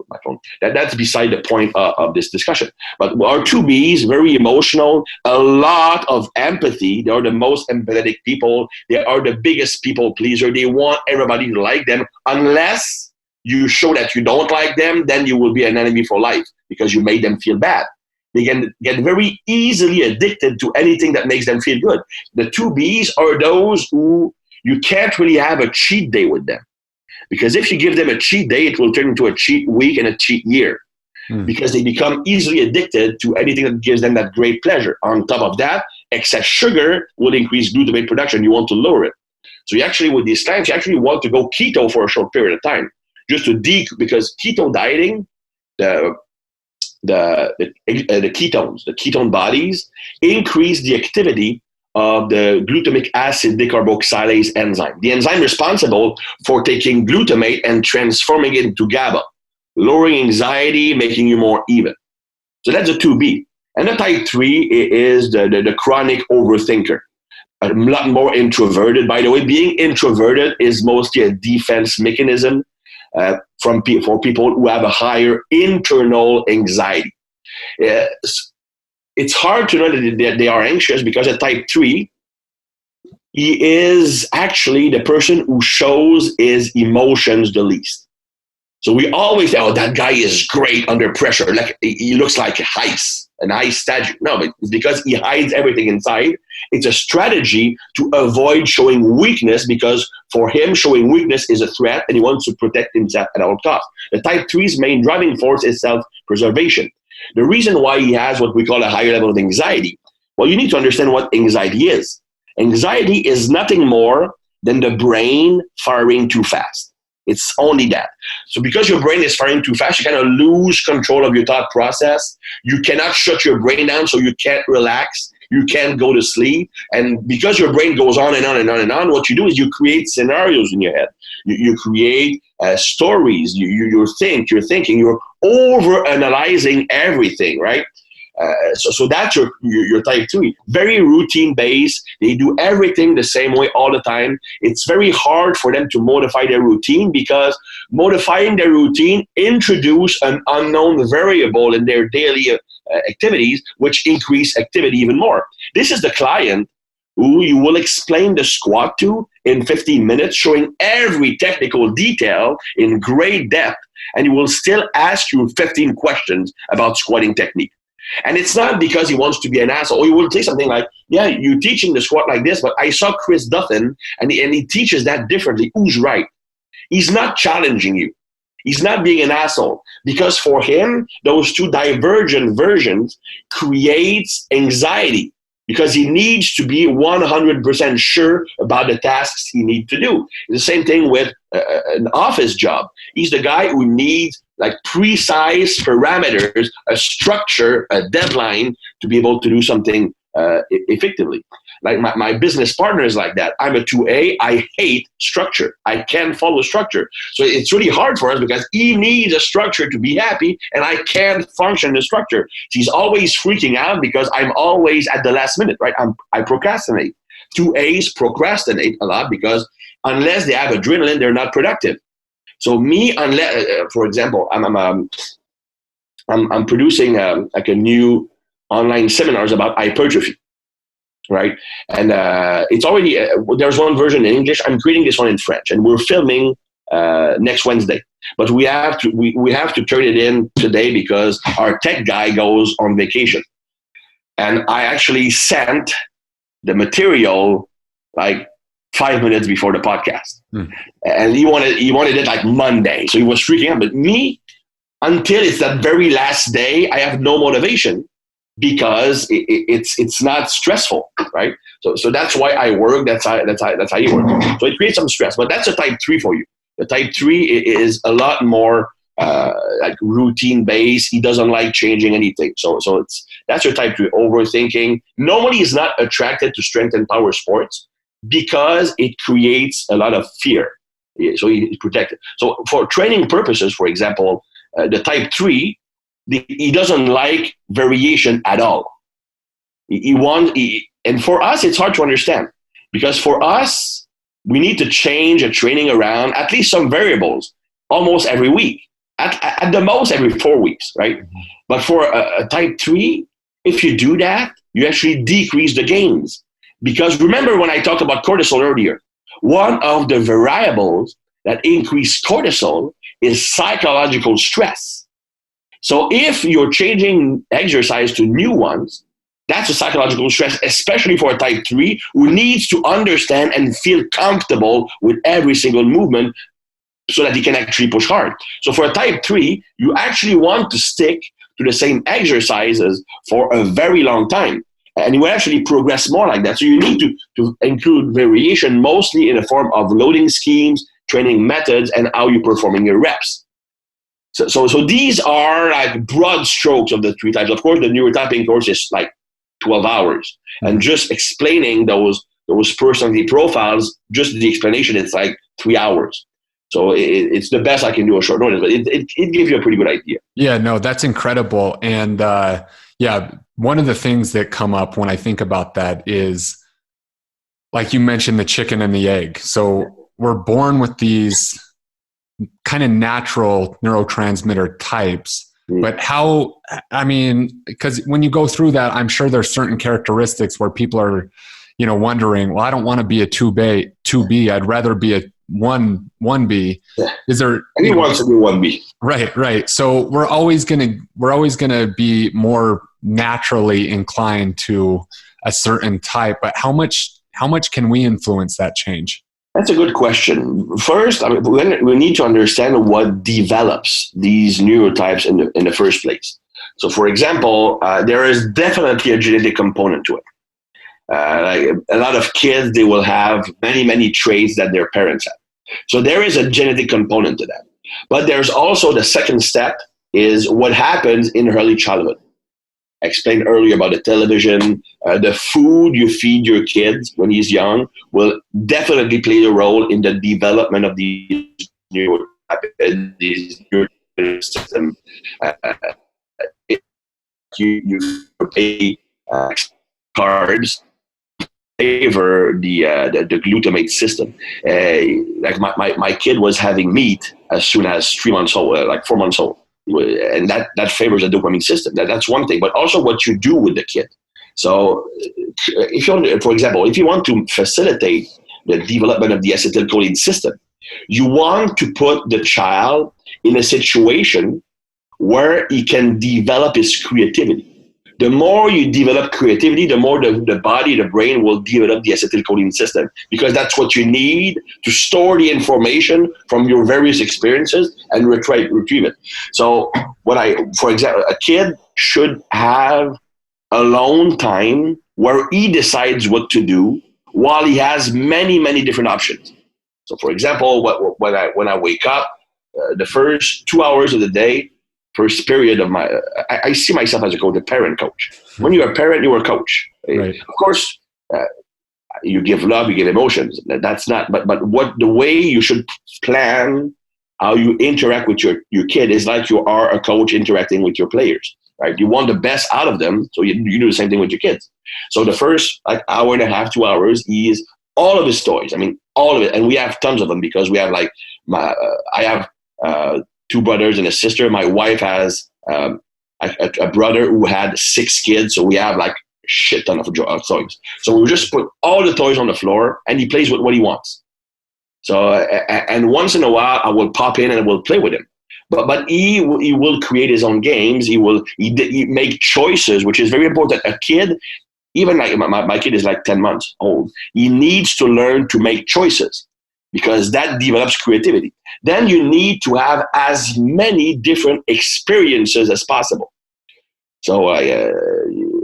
my phone. That's beside the point of this discussion. But our 2Bs, very emotional, a lot of empathy. They are the most empathetic people. They are the biggest people pleaser. They want everybody to like them. Unless you show that you don't like them, then you will be an enemy for life because you made them feel bad. They can get very easily addicted to anything that makes them feel good. The 2Bs are those who you can't really have a cheat day with them. Because if you give them a cheat day, it will turn into a cheat week and a cheat year. Because they become easily addicted to anything that gives them that great pleasure. On top of that, excess sugar will increase glutamate production. You want to lower it. So you actually, with these clients, you actually want to go keto for a short period of time. Just to because keto dieting, the ketones, the ketone bodies, increase the activity of the glutamic acid decarboxylase enzyme. The enzyme responsible for taking glutamate and transforming it into GABA, lowering anxiety, making you more even. So that's a 2B. And the type 3 is the chronic overthinker. A lot more introverted. By the way, being introverted is mostly a defense mechanism for people who have a higher internal anxiety. It's hard to know that they are anxious because at type 3, he is actually the person who shows his emotions the least. So we always say, oh, that guy is great under pressure. Like he looks like an ice statue. No, but it's because he hides everything inside. It's a strategy to avoid showing weakness because for him, showing weakness is a threat and he wants to protect himself at all costs. The type 3's main driving force is self-preservation. The reason why he has what we call a higher level of anxiety, well, you need to understand what anxiety is. Anxiety is nothing more than the brain firing too fast. It's only that. So because your brain is firing too fast, you kind of lose control of your thought process. You cannot shut your brain down, so you can't relax. You can't go to sleep. And because your brain goes on and on and on and on, what you do is you create scenarios in your head. You create stories. You're thinking. You're over-analyzing everything, right? So that's your type 3. Very routine-based. They do everything the same way all the time. It's very hard for them to modify their routine because modifying their routine introduce an unknown variable in their daily activities, which increase activity even more. This is the client who you will explain the squat to in 15 minutes, showing every technical detail in great depth, and he will still ask you 15 questions about squatting technique. And it's not because he wants to be an asshole. He will say something like, yeah, you're teaching the squat like this, but I saw Chris Dutton, and he teaches that differently. Who's right? He's not challenging you. He's not being an asshole. Because for him, those two divergent versions creates anxiety because he needs to be 100% sure about the tasks he needs to do. The same thing with an office job. He's the guy who needs like precise parameters, a structure, a deadline to be able to do something effectively. Like my business partner is like that. I'm a 2A. I hate structure. I can't follow structure. So it's really hard for us because he needs a structure to be happy, and I can't function in the structure. He's always freaking out because I'm always at the last minute, right? I procrastinate. 2As procrastinate a lot because unless they have adrenaline, they're not productive. So me, unless, for example, I'm producing like a new online seminars about hypertrophy, right? And it's already there's one version in English. I'm creating this one in French, and we're filming next Wednesday. But we have to turn it in today because our tech guy goes on vacation, and I actually sent the material like 5 minutes before the podcast, and he wanted it like Monday, so he was freaking out. But me, until it's that very last day, I have no motivation because it's not stressful, right? So that's why I work. That's how you work. So it creates some stress, but that's a type 3 for you. The type 3 is a lot more like routine based. He doesn't like changing anything. So that's your type 3. Overthinking. Nobody is not attracted to strength and power sports because it creates a lot of fear. So he's protected. So for training purposes, for example, the type 3, he doesn't like variation at all. And for us, it's hard to understand because for us, we need to change a training around at least some variables almost every week, at the most every 4 weeks, right? But for a type 3, if you do that, you actually decrease the gains. Because remember when I talked about cortisol earlier, one of the variables that increase cortisol is psychological stress. So if you're changing exercise to new ones, that's a psychological stress, especially for a type 3 who needs to understand and feel comfortable with every single movement so that he can actually push hard. So for a type 3, you actually want to stick to the same exercises for a very long time. And you will actually progress more like that. So you need to include variation mostly in the form of loading schemes, training methods, and how you're performing your reps. So these are like broad strokes of the 3 types. Of course, the Neuro Typing course is like 12 hours. And just explaining those personality profiles, just the explanation, it's like 3 hours. So it's the best I can do a short notice, but it gives you a pretty good idea. Yeah, no, that's incredible. And one of the things that come up when I think about that is, like you mentioned, the chicken and the egg. So we're born with these kind of natural neurotransmitter types, but because when you go through that, I'm sure there's certain characteristics where people are, wondering, well, I don't want to be a 2B. I'd rather be a 1B. Is there? And he wants to be 1B. Right. So we're always gonna be more naturally inclined to a certain type. But how much can we influence that change? That's a good question. First, we need to understand what develops these neurotypes in the first place. So, for example, there is definitely a genetic component to it. Like a lot of kids, they will have many, many traits that their parents have. So there is a genetic component to that. But there's also the second step is what happens in early childhood. I explained earlier about the television, the food you feed your kids when he's young will definitely play a role in the development of these neural system. You pay carbs favor the glutamate system. Like my kid was having meat as soon as 3 months old, like 4 months old. And that favors the dopamine system. That's one thing, but also what you do with the kid. So if you want, for example, if you want to facilitate the development of the acetylcholine system, you want to put the child in a situation where he can develop his creativity. The more you develop creativity, the more the body, the brain will develop the acetylcholine system, because that's what you need to store the information from your various experiences and retrieve it. So for example, a kid should have alone time where he decides what to do while he has many, many different options. So for example, when I wake up, the first 2 hours of the day, first period of I see myself as a coach, a parent coach. When you're a parent, you're a coach. Right. Of course, you give love, you give emotions. That's not, but what the way you should plan how you interact with your kid is like you are a coach interacting with your players, right? You want the best out of them, so you do the same thing with your kids. So the first hour and a half, 2 hours is all of his toys. I mean, all of it. And we have tons of them because we have I have 2 brothers and a sister. My wife has a brother who had 6 kids. So we have like a shit ton of toys. So we just put all the toys on the floor and he plays with what he wants. So, and once in a while I will pop in and I will play with him. But he will create his own games. He make choices, which is very important. A kid, even like my kid is like 10 months old, he needs to learn to make choices because that develops creativity. Then you need to have as many different experiences as possible. So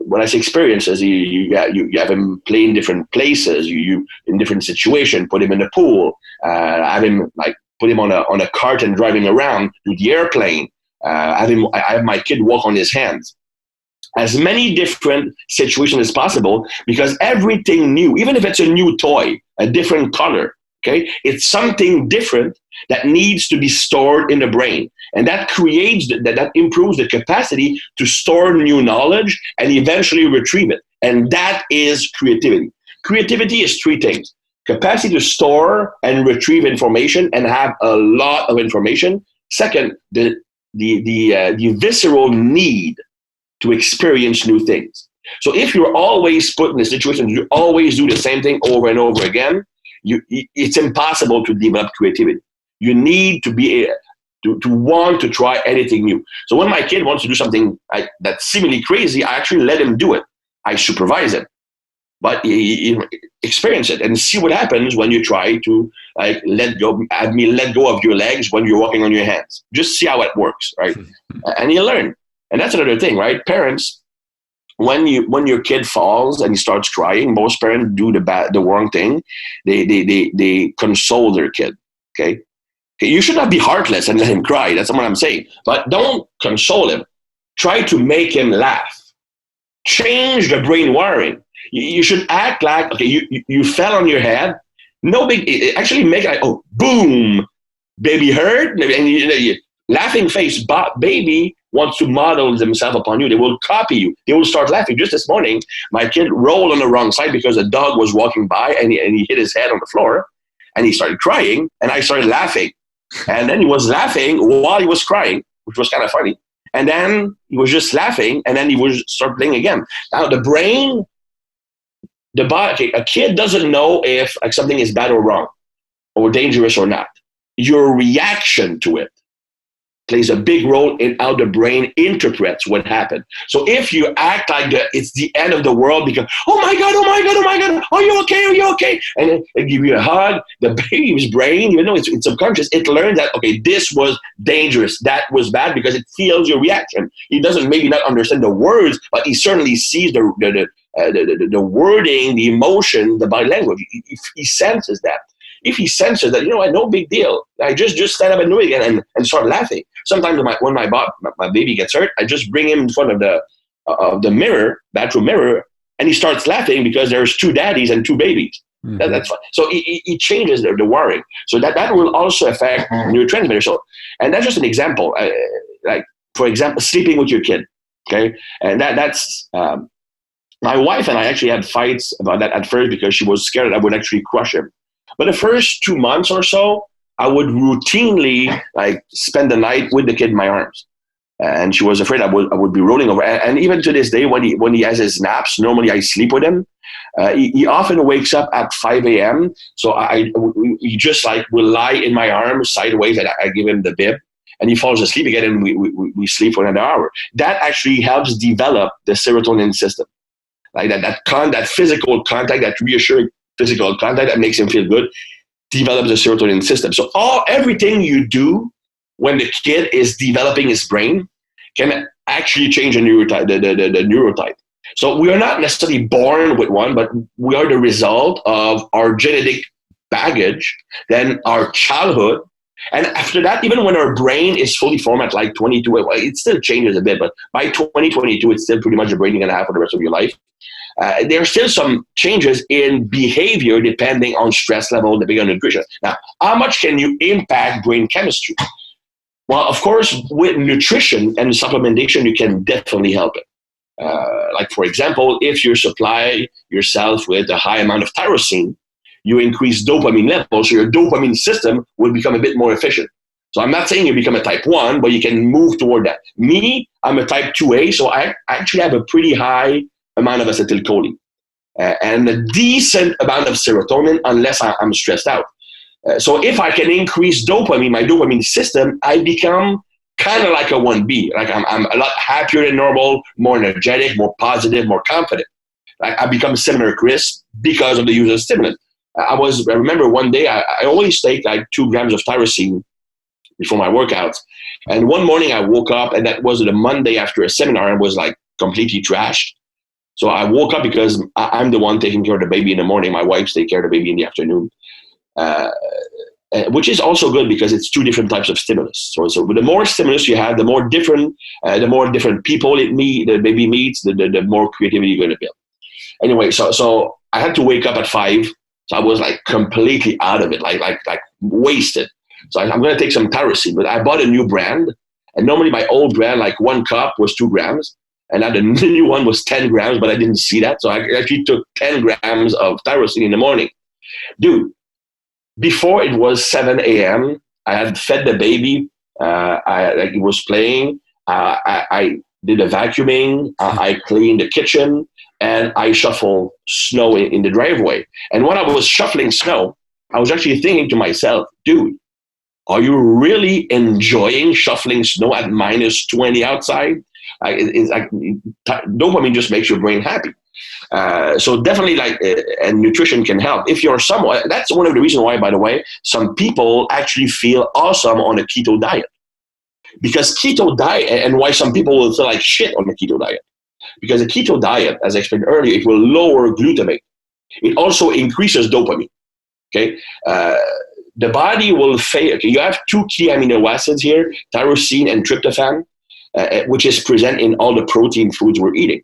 when I say experiences, you have him play in different places, you in different situations, put him in the pool, have him put him on a cart and drive him around, do the airplane, I have my kid walk on his hands. As many different situations as possible, because everything new, even if it's a new toy, a different color, okay, it's something different that needs to be stored in the brain. And that creates, that improves the capacity to store new knowledge and eventually retrieve it. And that is creativity. Creativity is 3 things: capacity to store and retrieve information and have a lot of information. Second, the visceral need to experience new things. So if you're always put in a situation, you always do the same thing over and over again, it's impossible to develop creativity. You need to be to want to try anything new. So when my kid wants to do something that's seemingly crazy, I actually let him do it. I supervise him, but he experience it and see what happens when you try to let go of your legs when you're walking on your hands. Just see how it works, right? And you learn. And that's another thing, right? Parents, when your kid falls and he starts crying, most parents do the wrong thing. They console their kid. Okay, you should not be heartless and let him cry. That's what I'm saying. But don't console him. Try to make him laugh. Change the brain wiring. You should act like, okay, you fell on your head. No big. Actually, make it like, oh, boom, baby hurt, and you laughing face. Baby wants to model themselves upon you. They will copy you. They will start laughing. Just this morning, my kid rolled on the wrong side because a dog was walking by and he hit his head on the floor and he started crying and I started laughing. And then he was laughing while he was crying, which was kind of funny. And then he was just laughing and then he would start playing again. Now the brain, the body, a kid doesn't know if something is bad or wrong or dangerous or not. Your reaction to it plays a big role in how the brain interprets what happened. So if you act like it's the end of the world because, oh my God, are you okay? And they give you a hug, the baby's brain, even though it's subconscious, it learns that, okay, this was dangerous, that was bad, because it feels your reaction. He doesn't maybe not understand the words, but he certainly sees the wording, the emotion, the body language. He senses that. If he senses that, no big deal, I just stand up and do it again and start laughing. Sometimes when my baby gets hurt, I just bring him in front of the mirror, bathroom mirror, and he starts laughing because there's 2 daddies and 2 babies. Mm-hmm. That's fine. So he changes the wiring. So that will also affect neurotransmitters. So, and that's just an example. For example, sleeping with your kid. Okay, and that's. My wife and I actually had fights about that at first because she was scared that I would actually crush him. But the first 2 months or so, I would routinely spend the night with the kid in my arms, and she was afraid I would be rolling over. And even to this day, when he has his naps, normally I sleep with him. He often wakes up at 5 a.m. So he just will lie in my arms sideways, and I give him the bib, and he falls asleep again, and we sleep for another hour. That actually helps develop the serotonin system, that physical contact, that reassuring physical contact that makes him feel good, develops the serotonin system. So everything you do when the kid is developing his brain can actually change the neurotype. So we are not necessarily born with one, but we are the result of our genetic baggage, then our childhood, And after that, even when our brain is fully formed at like 22, well, it still changes a bit, but by 2022, it's still pretty much the brain you're going to have for the rest of your life. There are still some changes in behavior depending on stress level, depending on nutrition. Now, how much can you impact brain chemistry? Well, of course, with nutrition and supplementation, you can definitely help it. Like, for example, if you supply yourself with a high amount of tyrosine, you increase dopamine levels, so your dopamine system will become a bit more efficient. So I'm not saying you become a type 1, but you can move toward that. Me, I'm a type 2A, so I actually have a pretty high amount of acetylcholine and a decent amount of serotonin unless I'm stressed out. So if I can increase dopamine, my dopamine system, I become kind of like a 1B. Like I'm a lot happier than normal, more energetic, more positive, more confident. Like I become similar to Chris because of the use of stimulant. I remember one day I always take like 2 grams of tyrosine before my workouts. And one morning I woke up, and that was the Monday after a seminar, and was like completely trashed. So I woke up because I'm the one taking care of the baby in the morning. My wife takes care of the baby in the afternoon, which is also good because it's 2 different types of stimulus. So the more stimulus you have, the more different people the baby meets, the more creativity you're going to build. Anyway, so I had to wake up at 5. So I was like completely out of it, like wasted. So I'm going to take some tyrosine, but I bought a new brand. And normally my old brand, like 1 cup was 2 grams. And now the new one was 10 grams, but I didn't see that. So I actually took 10 grams of tyrosine in the morning. Dude, before it was 7 a.m., I had fed the baby. He was playing. I did a vacuuming. I cleaned the kitchen, and I shuffled snow in the driveway. And when I was shuffling snow, I was actually thinking to myself, dude, are you really enjoying shuffling snow at minus 20 outside? It's like dopamine just makes your brain happy. So definitely, and nutrition can help. If you're someone, that's one of the reasons why, by the way, some people actually feel awesome on a keto diet. Because keto diet, and why some people will feel like shit on the keto diet. Because the keto diet, as I explained earlier, it will lower glutamate. It also increases dopamine. Okay. The body will fail. Okay, you have 2 key amino acids here, tyrosine and tryptophan, which is present in all the protein foods we're eating.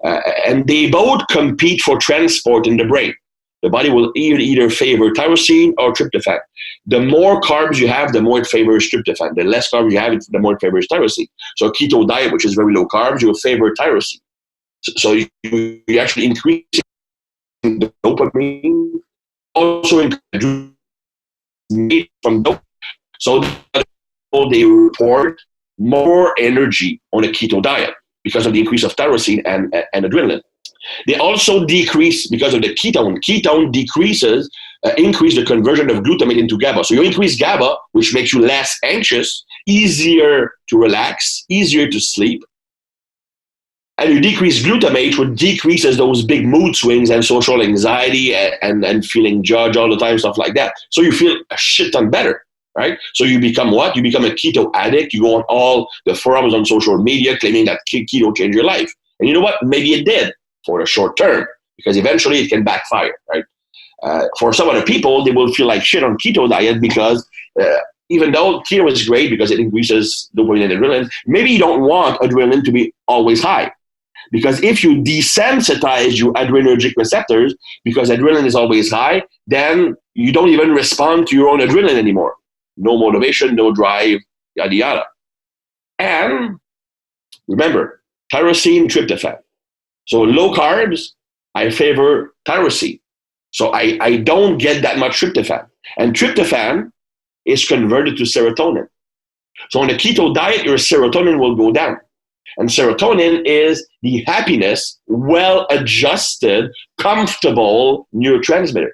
And they both compete for transport in the brain. The body will either favor tyrosine or tryptophan. The more carbs you have, the more it favors tryptophan. The less carbs you have, the more it favors tyrosine. So a keto diet, which is very low carbs, you will favor tyrosine. So you actually increase the dopamine, also increase from dopamine. So they report more energy on a keto diet because of the increase of tyrosine and adrenaline. They also decrease because of the ketone. Ketone increase the conversion of glutamate into GABA. So you increase GABA, which makes you less anxious, easier to relax, easier to sleep. And you decrease glutamate, which decreases those big mood swings and social anxiety and feeling judged all the time, stuff like that. So you feel a shit ton better, right? So you become what? You become a keto addict. You go on all the forums on social media claiming that keto changed your life. And you know what? Maybe it did for the short term, because eventually it can backfire, right? For some other people, they will feel like shit on keto diet because even though keto is great because it increases dopamine and adrenaline, maybe you don't want adrenaline to be always high. Because if you desensitize your adrenergic receptors, because adrenaline is always high, then you don't even respond to your own adrenaline anymore. No motivation, no drive, yada, yada. And remember, tyrosine, tryptophan. So low carbs, I favor tyrosine. So I don't get that much tryptophan. And tryptophan is converted to serotonin. So on a keto diet, your serotonin will go down. And serotonin is the happiness, well-adjusted, comfortable neurotransmitter.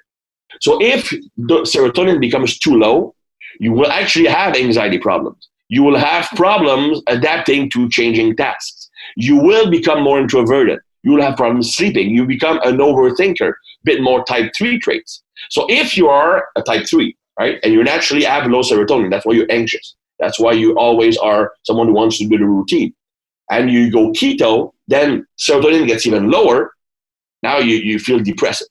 So if the serotonin becomes too low, you will actually have anxiety problems. You will have problems adapting to changing tasks. You will become more introverted. You will have problems sleeping. You become an overthinker, bit more type 3 traits. So if you are a type 3, right, and you naturally have low serotonin, that's why you're anxious. That's why you always are someone who wants to do the routine. And you go keto, then serotonin gets even lower. Now you feel depressive.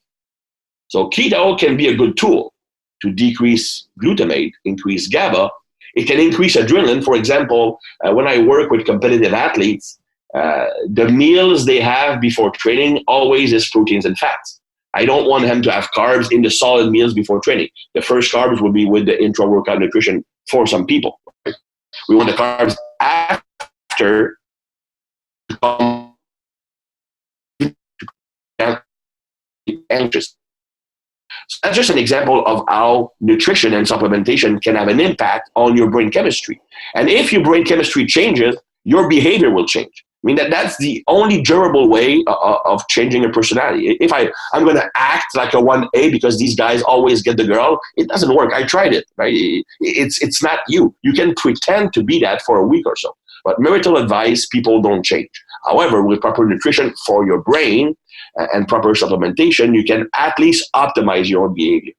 So keto can be a good tool. to decrease glutamate, increase GABA. It can increase adrenaline. For example, when I work with competitive athletes, the meals they have before training always is proteins and fats. I don't want them to have carbs in the solid meals before training. The first carbs will be with the intra-workout nutrition for some people. Right? We want the carbs after anxious. So that's just an example of how nutrition and supplementation can have an impact on your brain chemistry. And if your brain chemistry changes, your behavior will change. I mean, that's the only durable way of changing a personality. If I'm going to act like a 1A because these guys always get the girl, it doesn't work. I tried it, right? It's not you. You can pretend to be that for a week or so. But marital advice, people don't change. However, with proper nutrition for your brain and proper supplementation, you can at least optimize your own behavior.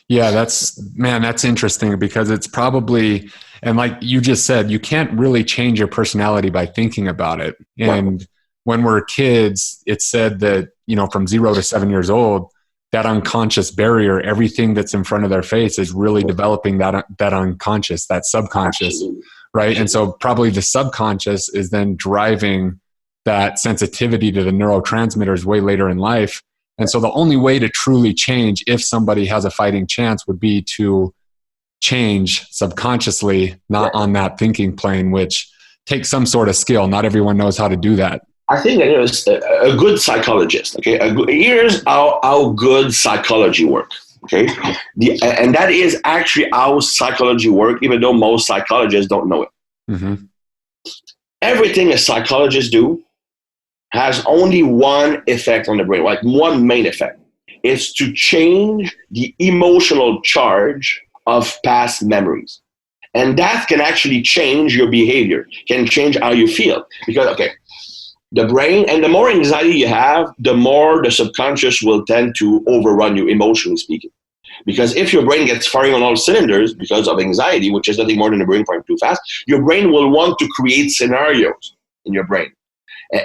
Yeah, that's interesting, because it's probably, and like you just said, you can't really change your personality by thinking about it. And when we're kids, it's said that, from 0 to 7 years old, that unconscious barrier, everything that's in front of their face is really developing that unconscious, that subconscious, Absolutely. right? And so probably the subconscious is then driving that sensitivity to the neurotransmitters way later in life. And so the only way to truly change, if somebody has a fighting chance, would be to change subconsciously, not on that thinking plane, which takes some sort of skill. Not everyone knows how to do that. I think that a good psychologist, okay, here's how good psychology works, okay? And that is actually how psychology works, even though most psychologists don't know it. Mm-hmm. Everything a psychologist do has only one effect on the brain, like one main effect. It's to change the emotional charge of past memories. And that can actually change your behavior, can change how you feel. Because, okay, the brain, and the more anxiety you have, the more the subconscious will tend to overrun you, emotionally speaking. Because if your brain gets firing on all cylinders because of anxiety, which is nothing more than the brain firing too fast, your brain will want to create scenarios in your brain.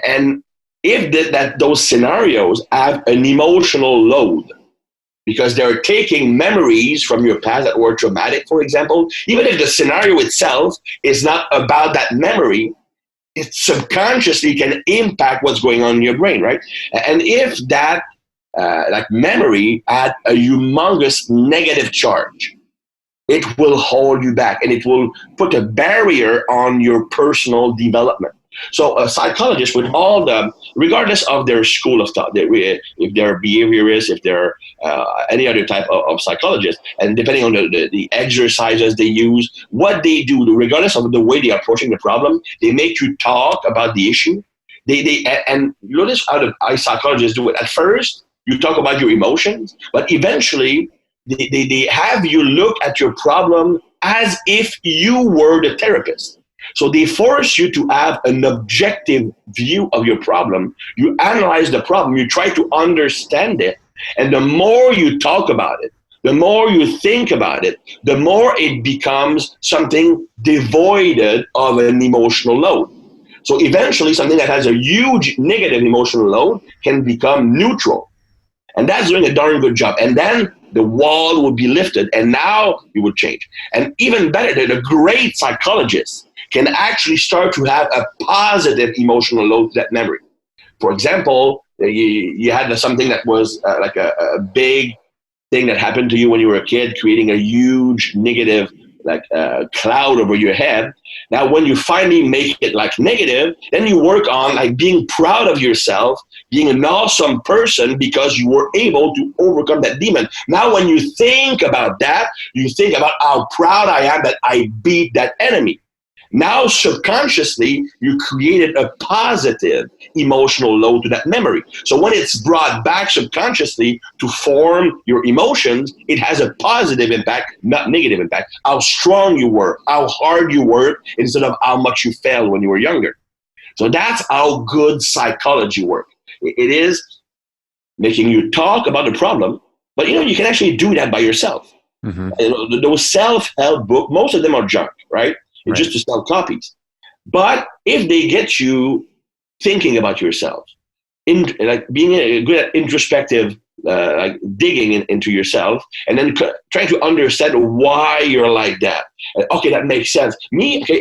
And if those scenarios have an emotional load, because they're taking memories from your past that were traumatic, for example, even if the scenario itself is not about that memory, it subconsciously can impact what's going on in your brain, right? And if that memory had a humongous negative charge, it will hold you back and it will put a barrier on your personal development. So a psychologist, with regardless of their school of thought, if they're behaviorists, if they're any other type of psychologist, and depending on the exercises they use, what they do, regardless of the way they're approaching the problem, they make you talk about the issue. And notice how psychologists do it. At first, you talk about your emotions, but eventually they have you look at your problem as if you were the therapist. So they force you to have an objective view of your problem. You analyze the problem, you try to understand it, and the more you talk about it, the more you think about it, the more it becomes something devoid of an emotional load. So eventually something that has a huge negative emotional load can become neutral. And that's doing a darn good job. And then the wall will be lifted, and now you will change. And even better, the great psychologists can actually start to have a positive emotional load to that memory. For example, you had something that was like a big thing that happened to you when you were a kid, creating a huge negative cloud over your head. Now, when you finally make it negative, then you work on being proud of yourself, being an awesome person because you were able to overcome that demon. Now, when you think about that, you think about how proud I am that I beat that enemy. Now, subconsciously, you created a positive emotional load to that memory. So when it's brought back subconsciously to form your emotions, it has a positive impact, not negative impact. How strong you were, how hard you worked, instead of how much you failed when you were younger. So that's how good psychology works. It is making you talk about the problem, but you can actually do that by yourself. Mm-hmm. Those self-help books, most of them are junk, right? It's just to sell copies. But if they get you thinking about yourself, being good at introspective like digging into yourself, and then trying to understand why you're like that. Okay, that makes sense.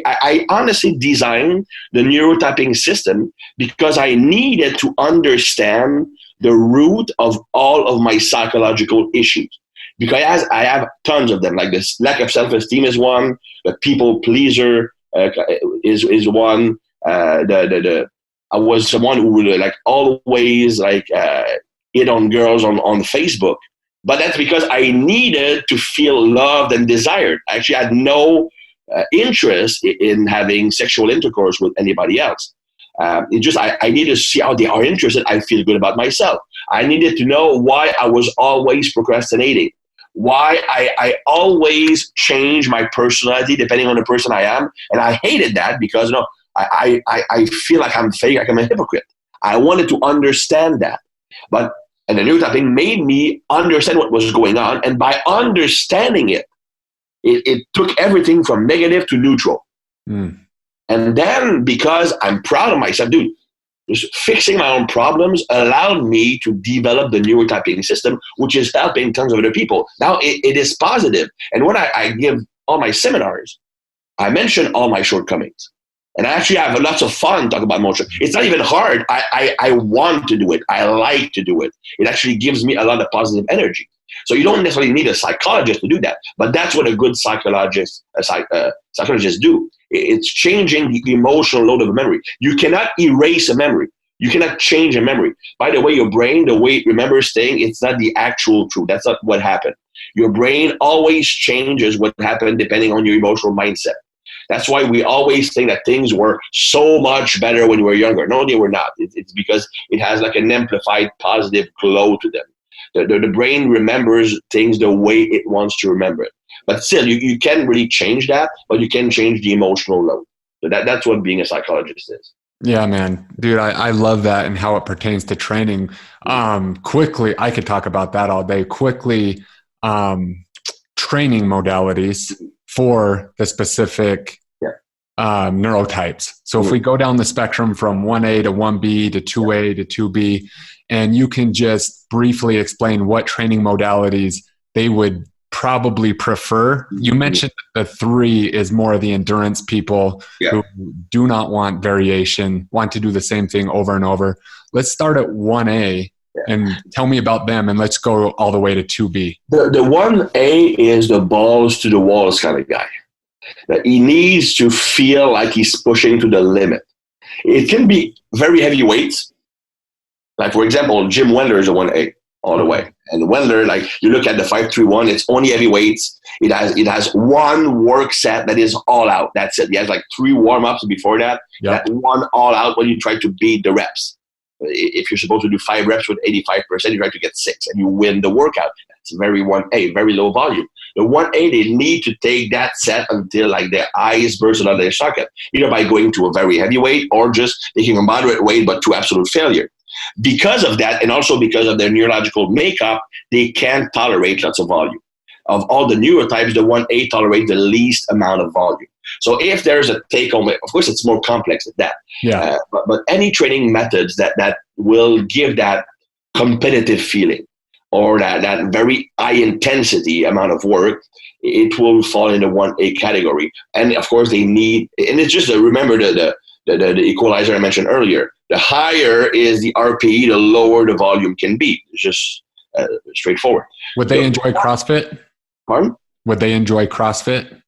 I honestly designed the neurotyping system because I needed to understand the root of all of my psychological issues. Because I have tons of them, like this lack of self-esteem is one, the people pleaser is one, I was someone who would like always like hit on girls on Facebook. But that's because I needed to feel loved and desired. I actually had no interest in having sexual intercourse with anybody else. I needed to see how they are interested. I feel good about myself. I needed to know why I was always procrastinating, why I always change my personality depending on the person I am. And I hated that because I feel like I'm fake, like I'm a hypocrite. I wanted to understand that. And the neurotyping made me understand what was going on. And by understanding it took everything from negative to neutral. Mm. And then because I'm proud of myself, dude, just fixing my own problems allowed me to develop the neurotyping system, which is helping tons of other people. Now it is positive. And when I give all my seminars, I mention all my shortcomings. And I actually have lots of fun talking about motion. It's not even hard. I want to do it. I like to do it. It actually gives me a lot of positive energy. So you don't necessarily need a psychologist to do that. But that's what a good psychologists do. It's changing the emotional load of a memory. You cannot erase a memory. You cannot change a memory. By the way, your brain, the way it remembers things, it's not the actual truth. That's not what happened. Your brain always changes what happened depending on your emotional mindset. That's why we always think that things were so much better when we were younger. No, they were not. It's because it has like an amplified positive glow to them. The brain remembers things the way it wants to remember it. But still, you can't really change that, but you can change the emotional load. So that's what being a psychologist is. Yeah, man. Dude, I love that and how it pertains to training. Quickly, I could talk about that all day. Quickly, training modalities for the specific neurotypes. So if we go down the spectrum from 1A to 1B to 2A to 2B, and you can just briefly explain what training modalities they would probably prefer. You mentioned the 3 is more of the endurance people who do not want variation, want to do the same thing over and over. Let's start at 1A and tell me about them, and let's go all the way to 2B. The 1A is the balls to the walls kind of guy. That he needs to feel like he's pushing to the limit. It can be very heavy weights. Like, for example, Jim Wendler is a 1A all the way. And Wendler, like, you look at the 531, it's only heavy weights. It has one work set that is all out. That's it. He has like 3 warm-ups before that. Yep. That one all out when you try to beat the reps. If you're supposed to do 5 reps with 85%, you try to get 6 and you win the workout. That's very 1A, very low volume. The 1A, they need to take that set until like their eyes burst out of their socket, either by going to a very heavy weight or just taking a moderate weight but to absolute failure. Because of that, and also because of their neurological makeup, they can't tolerate lots of volume. Of all the neurotypes, the 1A tolerates the least amount of volume. So if there's a take-home, of course, it's more complex than that. Yeah. But any training methods that will give that competitive feeling or that very high-intensity amount of work, it will fall in the 1A category. And, of course, they need – and it's just remember the equalizer I mentioned earlier. The higher is the RPE, the lower the volume can be. It's just straightforward. Would they enjoy CrossFit? Pardon? Would they enjoy CrossFit?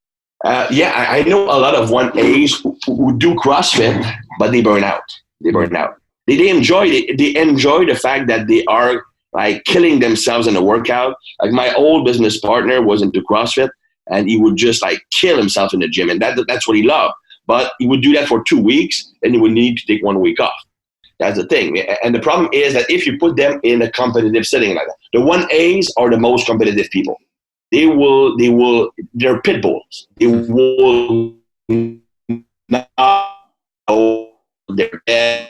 I know a lot of 1As who do CrossFit, but they burn out. They enjoy it. They enjoy the fact that they are like killing themselves in a workout. Like my old business partner was into CrossFit, and he would just like kill himself in the gym, and that's what he loved. But he would do that for 2 weeks, and he would need to take 1 week off. That's the thing. And the problem is that if you put them in a competitive setting like that, the 1As are the most competitive people. They're pit bulls. They will not know they're dead.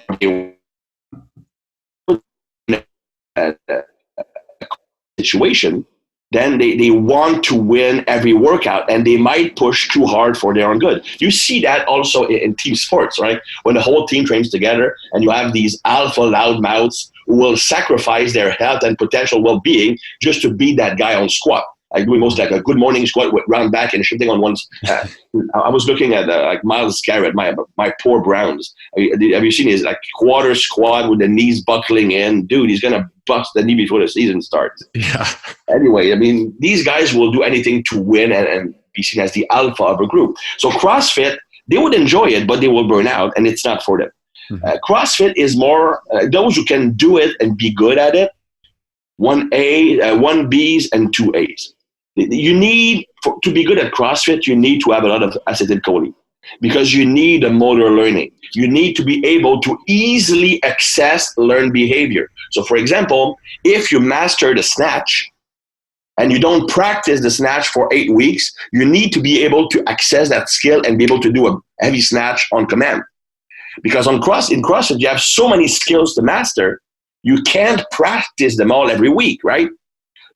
Situation, then they want to win every workout, and they might push too hard for their own good. You see that also in team sports, right? When the whole team trains together and you have these alpha loudmouths who will sacrifice their health and potential well-being just to beat that guy on squat. I do most like a good morning squat with round back and shifting on one. I was looking at like Miles Garrett, my poor Browns. Have you seen his like quarter squat with the knees buckling in? Dude, he's gonna bust the knee before the season starts. Yeah. Anyway, I mean, these guys will do anything to win and be seen as the alpha of a group. So CrossFit, they would enjoy it, but they will burn out, and it's not for them. CrossFit is more those who can do it and be good at it. 1A, 1Bs, and 2As. You need, to be good at CrossFit, you need to have a lot of acetylcholine because you need a motor learning. You need to be able to easily access learned behavior. So for example, if you master the snatch and you don't practice the snatch for 8 weeks, you need to be able to access that skill and be able to do a heavy snatch on command. Because in CrossFit, you have so many skills to master, you can't practice them all every week, right?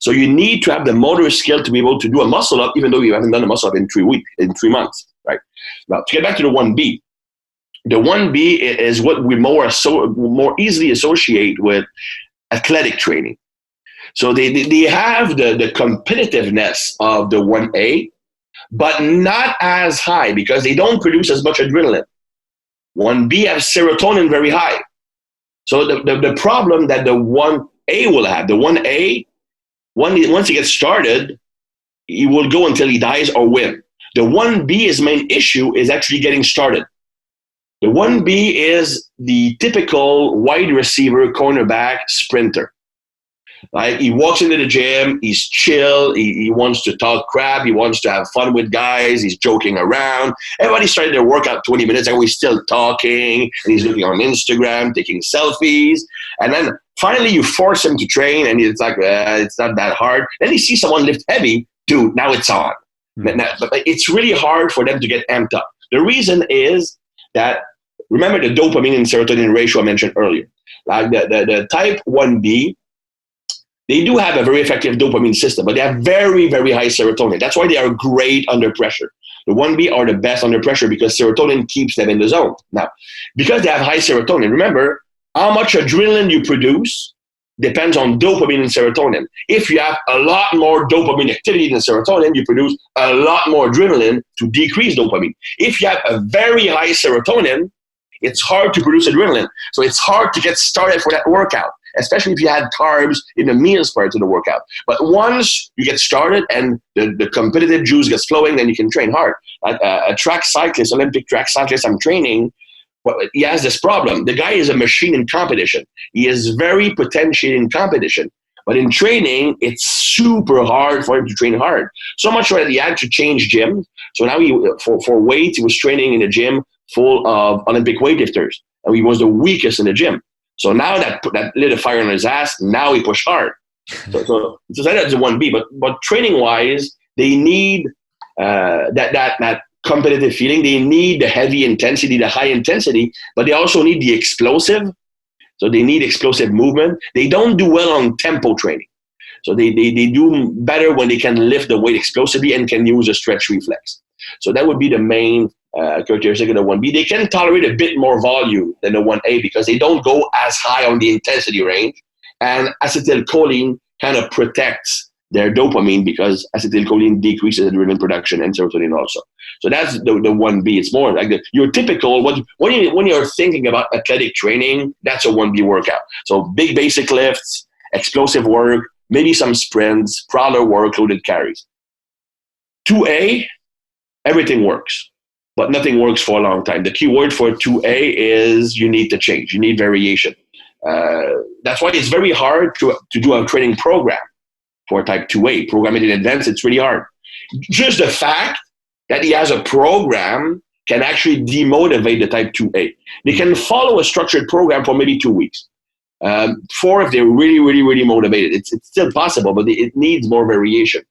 So you need to have the motor skill to be able to do a muscle up, even though you haven't done a muscle up in 3 months, right? Now, to get back to the 1B, the 1B is what we more easily associate with athletic training. So they have the competitiveness of the 1A, but not as high because they don't produce as much adrenaline. 1B has serotonin very high. So the problem that the 1A will have, the 1A, once he gets started, he will go until he dies or win. The 1B's main issue is actually getting started. The 1B is the typical wide receiver, cornerback, sprinter. Like he walks into the gym, he's chill, he wants to talk crap, he wants to have fun with guys, he's joking around. Everybody started their workout 20 minutes and he's still talking, and he's looking on Instagram, taking selfies. And then finally you force him to train and it's like, it's not that hard. Then you see someone lift heavy, dude, now it's on. But it's really hard for them to get amped up. The reason is that, remember the dopamine and serotonin ratio I mentioned earlier. Like the type 1B, they do have a very effective dopamine system, but they have very, very high serotonin. That's why they are great under pressure. The 1B are the best under pressure because serotonin keeps them in the zone. Now, because they have high serotonin, remember, how much adrenaline you produce depends on dopamine and serotonin. If you have a lot more dopamine activity than serotonin, you produce a lot more adrenaline to decrease dopamine. If you have a very high serotonin, it's hard to produce adrenaline. So it's hard to get started for that workout, especially if you had carbs in the meals prior to the workout. But once you get started and the competitive juice gets flowing, then you can train hard. A track cyclist, Olympic track cyclist I'm training, well, he has this problem. The guy is a machine in competition. He is very potentiated in competition. But in training, it's super hard for him to train hard. So much so that he had to change gym. So now for weight, he was training in a gym full of Olympic weightlifters. And he was the weakest in the gym. So now that lit a fire on his ass, now he pushed hard. So that's the 1B. But training-wise, they need that competitive feeling. They need the heavy intensity, the high intensity, but they also need the explosive. So they need explosive movement. They don't do well on tempo training. So they do better when they can lift the weight explosively and can use a stretch reflex. So that would be the main characteristic of the 1B. They can tolerate a bit more volume than the 1A because they don't go as high on the intensity range. And acetylcholine kind of protects their dopamine because acetylcholine decreases adrenaline production and serotonin also. So that's the 1B. It's more like your typical, when you're thinking about athletic training, that's a 1B workout. So big basic lifts, explosive work, maybe some sprints, prowler work, loaded carries. 2A, everything works, but nothing works for a long time. The key word for 2A is you need to change. You need variation. That's why it's very hard to do a training program for type 2A. Programming in advance, it's really hard. Just the fact that he has a program can actually demotivate the type 2A. They can follow a structured program for maybe 2 weeks. 4 if they're really, really, really motivated. It's still possible, but it needs more variation.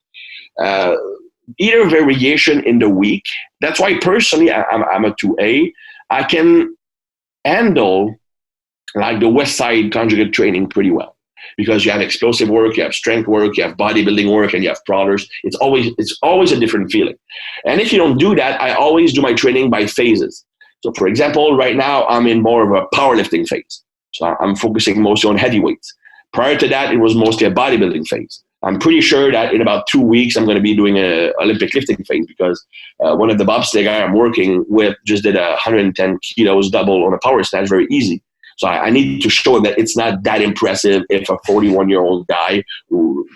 Either variation in the week. That's why personally I'm a 2A. I can handle like the West Side conjugate training pretty well because you have explosive work, you have strength work, you have bodybuilding work, and you have prowlers. It's always a different feeling. And if you don't do that, I always do my training by phases. So for example, right now I'm in more of a powerlifting phase. So I'm focusing mostly on heavyweights. Prior to that, it was mostly a bodybuilding phase. I'm pretty sure that in about 2 weeks, I'm going to be doing an Olympic lifting phase because one of the bobsleigh guy I'm working with just did 110 kilos double on a power snatch, very easy. So I need to show him that it's not that impressive if a 41-year-old guy who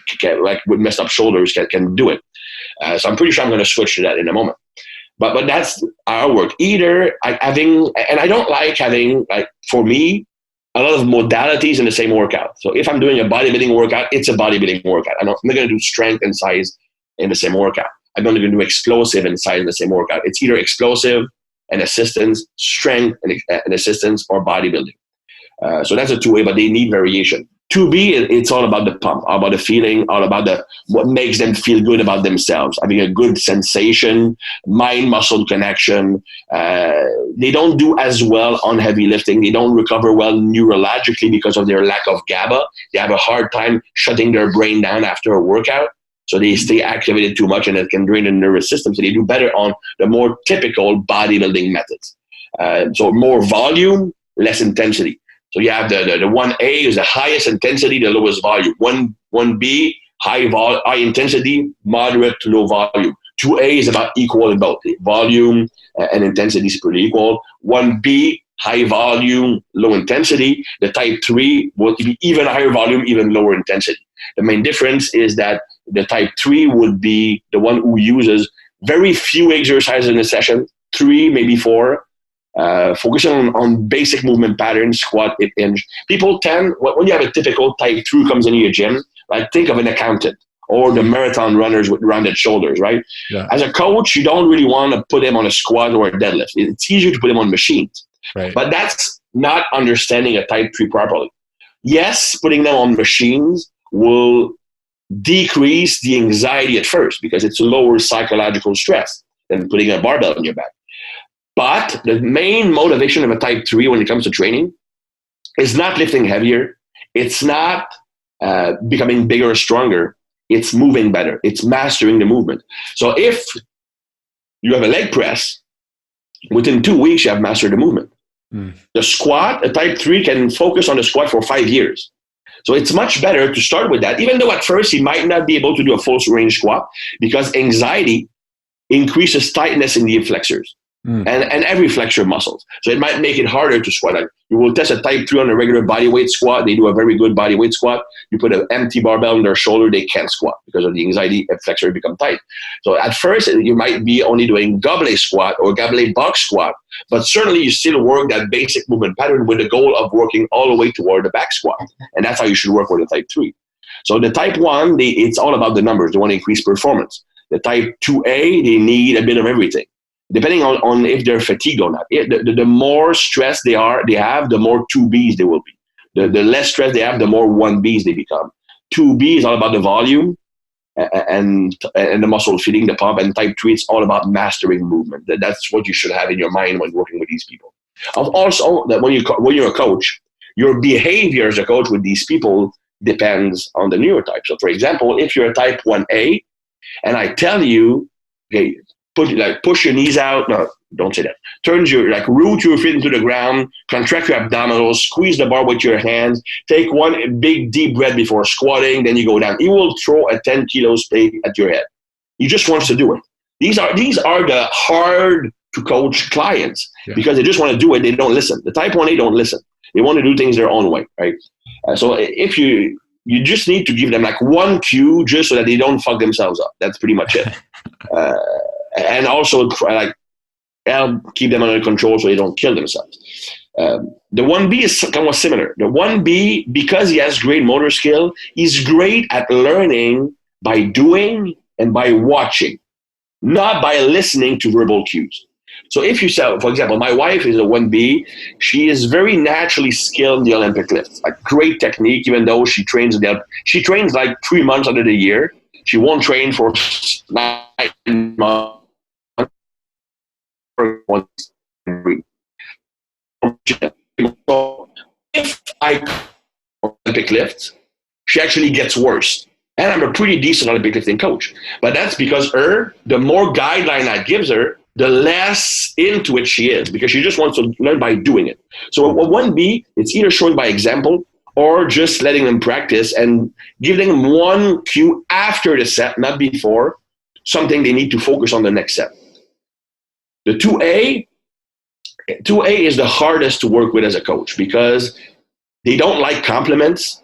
with messed up shoulders can do it. So I'm pretty sure I'm going to switch to that in a moment. But that's our work. Either having, and I don't like having, like, for me, a lot of modalities in the same workout. So if I'm doing a bodybuilding workout, it's a bodybuilding workout. I'm not going to do strength and size in the same workout. I'm not going to do explosive and size in the same workout. It's either explosive and assistance, strength and assistance, or bodybuilding. So that's a two-way, but they need variation. 2B, it's all about the pump, all about the feeling, all about what makes them feel good about themselves, having a good sensation, mind-muscle connection. They don't do as well on heavy lifting. They don't recover well neurologically because of their lack of GABA. They have a hard time shutting their brain down after a workout. So they stay activated too much, and it can drain the nervous system. So they do better on the more typical bodybuilding methods. So more volume, less intensity. So you have the 1A is the highest intensity, the lowest volume. 1B, high intensity, moderate to low volume. 2A is about equal in both. Volume and intensity is pretty equal. 1B, high volume, low intensity. The type 3 will be even higher volume, even lower intensity. The main difference is that the type 3 would be the one who uses very few exercises in a session, 3, maybe 4. Focusing on basic movement patterns, squat, hip hinge. People tend, when you have a typical type 3 who comes into your gym, like think of an accountant or the marathon runners with rounded shoulders, right? Yeah. As a coach, you don't really want to put him on a squat or a deadlift. It's easier to put him on machines. Right. But that's not understanding a type 3 properly. Yes, putting them on machines will decrease the anxiety at first because it's a lower psychological stress than putting a barbell on your back. But the main motivation of a type 3 when it comes to training is not lifting heavier. It's not becoming bigger or stronger. It's moving better. It's mastering the movement. So if you have a leg press, within 2 weeks, you have mastered the movement. The squat, a type 3 can focus on the squat for 5 years. So it's much better to start with that, even though at first he might not be able to do a full range squat because anxiety increases tightness in the flexors. And every flexor muscles. So it might make it harder to squat. Like you will test a type 3 on a regular body weight squat. They do a very good body weight squat. You put an empty barbell on their shoulder, they can't squat because of the anxiety and flexor become tight. So at first you might be only doing goblet squat or goblet box squat, but certainly you still work that basic movement pattern with the goal of working all the way toward the back squat. And that's how you should work with the type 3. So the type 1, it's all about the numbers. They want to increase performance. The type 2A, they need a bit of everything. Depending on if they're fatigued or not. The more stress they have, the more 2Bs they will be. The less stress they have, the more 1Bs they become. 2B is all about the volume and the muscle feeding, the pump, and type 3, it's all about mastering movement. That's what you should have in your mind when working with these people. Also, that when you're a coach, your behavior as a coach with these people depends on the neurotype. So for example, if you're a type 1A, and I tell you, okay, push your knees out. No, don't say that. Root your feet into the ground, contract your abdominals, squeeze the bar with your hands, take one big deep breath before squatting, then you go down. He will throw a 10 kilos plate at your head. He just wants to do it. These are the hard to coach clients because they just want to do it. They don't listen. The type 1A don't listen. They want to do things their own way, right? So if you just need to give them like one cue just so that they don't fuck themselves up. That's pretty much it. And also help keep them under control so they don't kill themselves. The 1B is somewhat similar. The 1B, because he has great motor skill, he's great at learning by doing and by watching, not by listening to verbal cues. So if you say, for example, my wife is a 1B, she is very naturally skilled in the Olympic lifts, like great technique, even though she trains like 3 months out of the year. She won't train for 9 months. If I Olympic lifts, she actually gets worse. And I'm a pretty decent Olympic lifting coach. But that's because the more guideline I gives her, the less into it she is, because she just wants to learn by doing it. So 1B, it's either showing by example or just letting them practice and giving them one cue after the set, not before, something they need to focus on the next set. The 2A is the hardest to work with as a coach because they don't like compliments,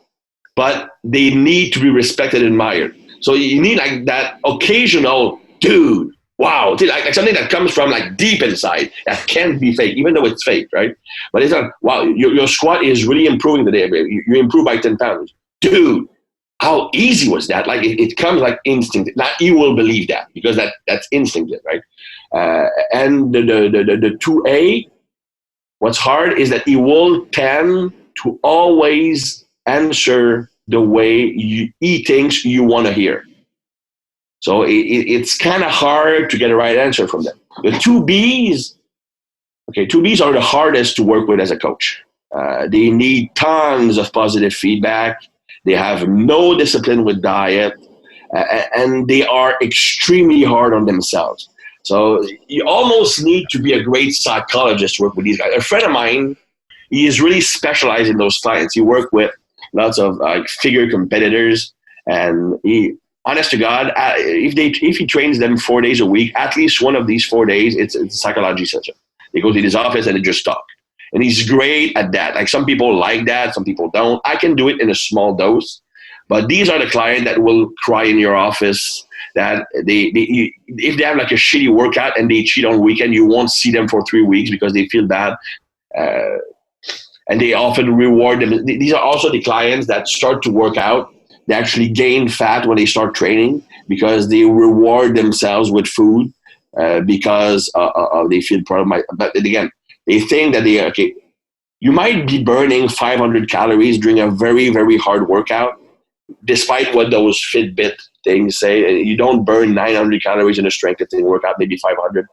but they need to be respected and admired. So you need like that occasional, dude, wow, like something that comes from like deep inside that can't be fake, even though it's fake, right? But it's like, wow, your squat is really improving today. You improved by 10 pounds. Dude, how easy was that? Like it comes like instinct. Now you will believe that because that's instinctive, right? And the 2A, what's hard is that he will tend to always answer the way he thinks you want to hear. So it's kind of hard to get a right answer from them. The 2Bs are the hardest to work with as a coach. They need tons of positive feedback. They have no discipline with diet, and they are extremely hard on themselves. So you almost need to be a great psychologist to work with these guys. A friend of mine, he is really specialized in those clients. He worked with lots of figure competitors, and honest to God, if he trains them 4 days a week, at least one of these 4 days, it's a psychology session. They go to his office and they just talk. And he's great at that. Like some people like that, some people don't. I can do it in a small dose. But these are the clients that will cry in your office, that if they have like a shitty workout and they cheat on weekend, you won't see them for 3 weeks because they feel bad. And they often reward them. These are also the clients that start to work out. They actually gain fat when they start training because they reward themselves with food because they feel proud of but again, they think that you might be burning 500 calories during a very, very hard workout, despite what those Fitbit things say. You don't burn 900 calories in a strength training workout, maybe 500.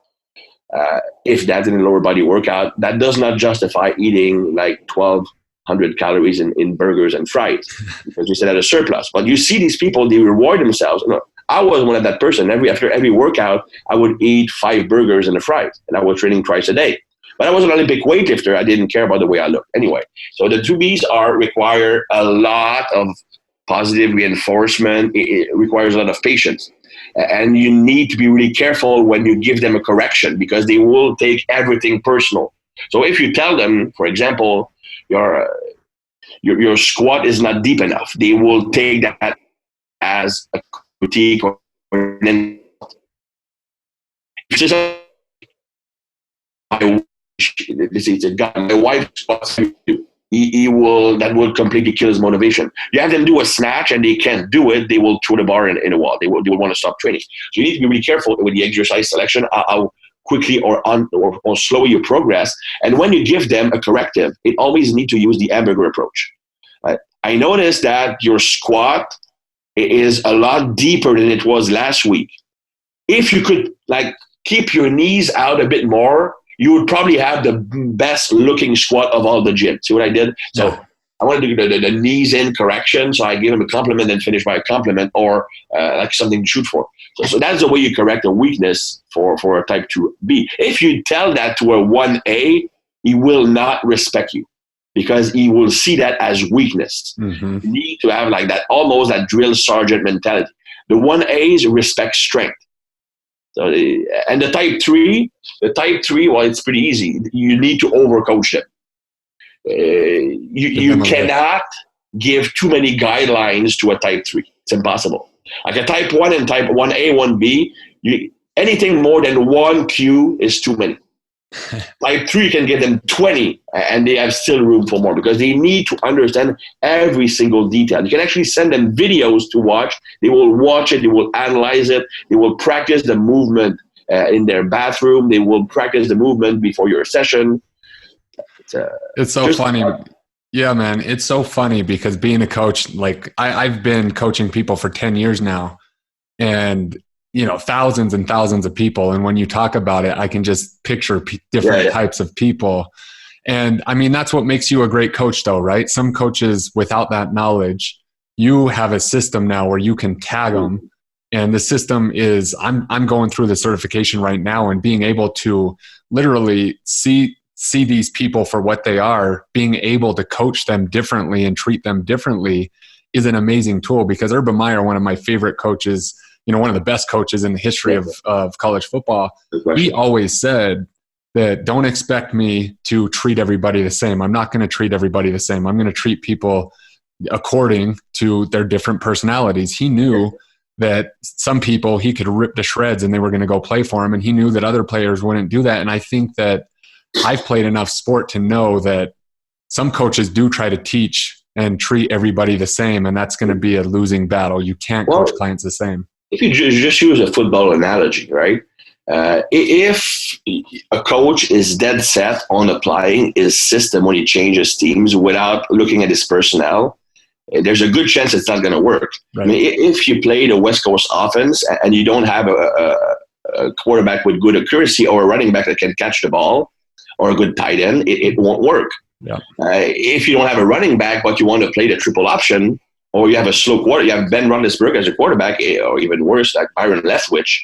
If that's in a lower body workout, that does not justify eating like 1,200 calories in burgers and fries because you said that a surplus. But you see these people, they reward themselves. No, I was one of that person. After every workout, I would eat 5 burgers and a fries, and I was training twice a day. But I was an Olympic weightlifter. I didn't care about the way I looked. Anyway, so the 2Bs require a lot of positive reinforcement. It requires a lot of patience. And you need to be really careful when you give them a correction because they will take everything personal. So if you tell them, for example, your squat is not deep enough, they will take that as a critique or an insult. It's a guy, my wife squats, that will completely kill his motivation. You have them do a snatch and they can't do it, they will throw the bar in a wall. They will want to stop training. So you need to be really careful with the exercise selection, how quickly or slowly you progress. And when you give them a corrective, it always needs to use the hamburger approach. I noticed that your squat is a lot deeper than it was last week. If you could keep your knees out a bit more, you would probably have the best looking squat of all the gym. See what I did? So I want to do the knees in correction. So I give him a compliment and finish by a compliment or something to shoot for. So that's the way you correct a weakness for a type 2B. If you tell that to a 1A, he will not respect you because he will see that as weakness. Mm-hmm. You need to have almost that drill sergeant mentality. The 1As respect strength. So, and the type 3, well, it's pretty easy. You need to overcoach them. You cannot give too many guidelines to a type 3. It's impossible. Like a type 1 and type 1A, 1B, anything more than 1 Q is too many. Type 3 can give them 20 and they have still room for more because they need to understand every single detail. You can actually send them videos to watch. They will watch it. They will analyze it. They will practice the movement in their bathroom. They will practice the movement before your session. It's so funny. Yeah, man. It's so funny because being a coach, I've been coaching people for 10 years now and thousands and thousands of people. And when you talk about it, I can just picture different types of people. And I mean, that's what makes you a great coach though, right? Some coaches without that knowledge, you have a system now where you can tag them And the system is, I'm going through the certification right now, and being able to literally see these people for what they are, being able to coach them differently and treat them differently is an amazing tool. Because Urban Meyer, one of my favorite coaches, one of the best coaches in the history of college football, he always said that don't expect me to treat everybody the same. I'm not going to treat everybody the same. I'm going to treat people according to their different personalities. He knew that some people he could rip to shreds and they were going to go play for him. And he knew that other players wouldn't do that. And I think that I've played enough sport to know that some coaches do try to teach and treat everybody the same. And that's going to be a losing battle. You can't coach clients the same. If you just use a football analogy, right? If a coach is dead set on applying his system when he changes teams without looking at his personnel, there's a good chance it's not going to work. Right. I mean, if you play the West Coast offense and you don't have a quarterback with good accuracy or a running back that can catch the ball or a good tight end, it won't work. Yeah. If you don't have a running back but you want to play the triple option, or you have a slow quarter, you have Ben Roethlisberger as a quarterback, or even worse, like Byron Leftwich,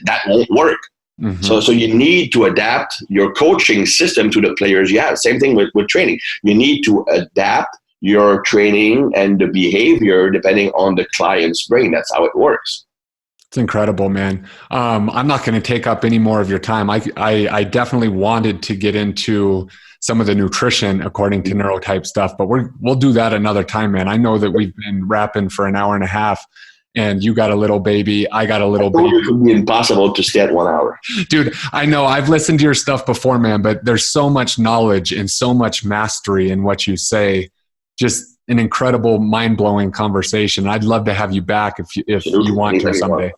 that won't work. Mm-hmm. So you need to adapt your coaching system to the players you have. Same thing with training. You need to adapt your training and the behavior depending on the client's brain. That's how it works. It's incredible, man. I'm not going to take up any more of your time. I definitely wanted to get into some of the nutrition according to neurotype stuff, but we'll do that another time, man. I know that we've been rapping for an hour and a half, and you got a little baby. I got a little baby. It would be impossible to stay at 1 hour. Dude, I know. I've listened to your stuff before, man, but there's so much knowledge and so much mastery in what you say. Just an incredible, mind-blowing conversation. I'd love to have you back if you want to someday.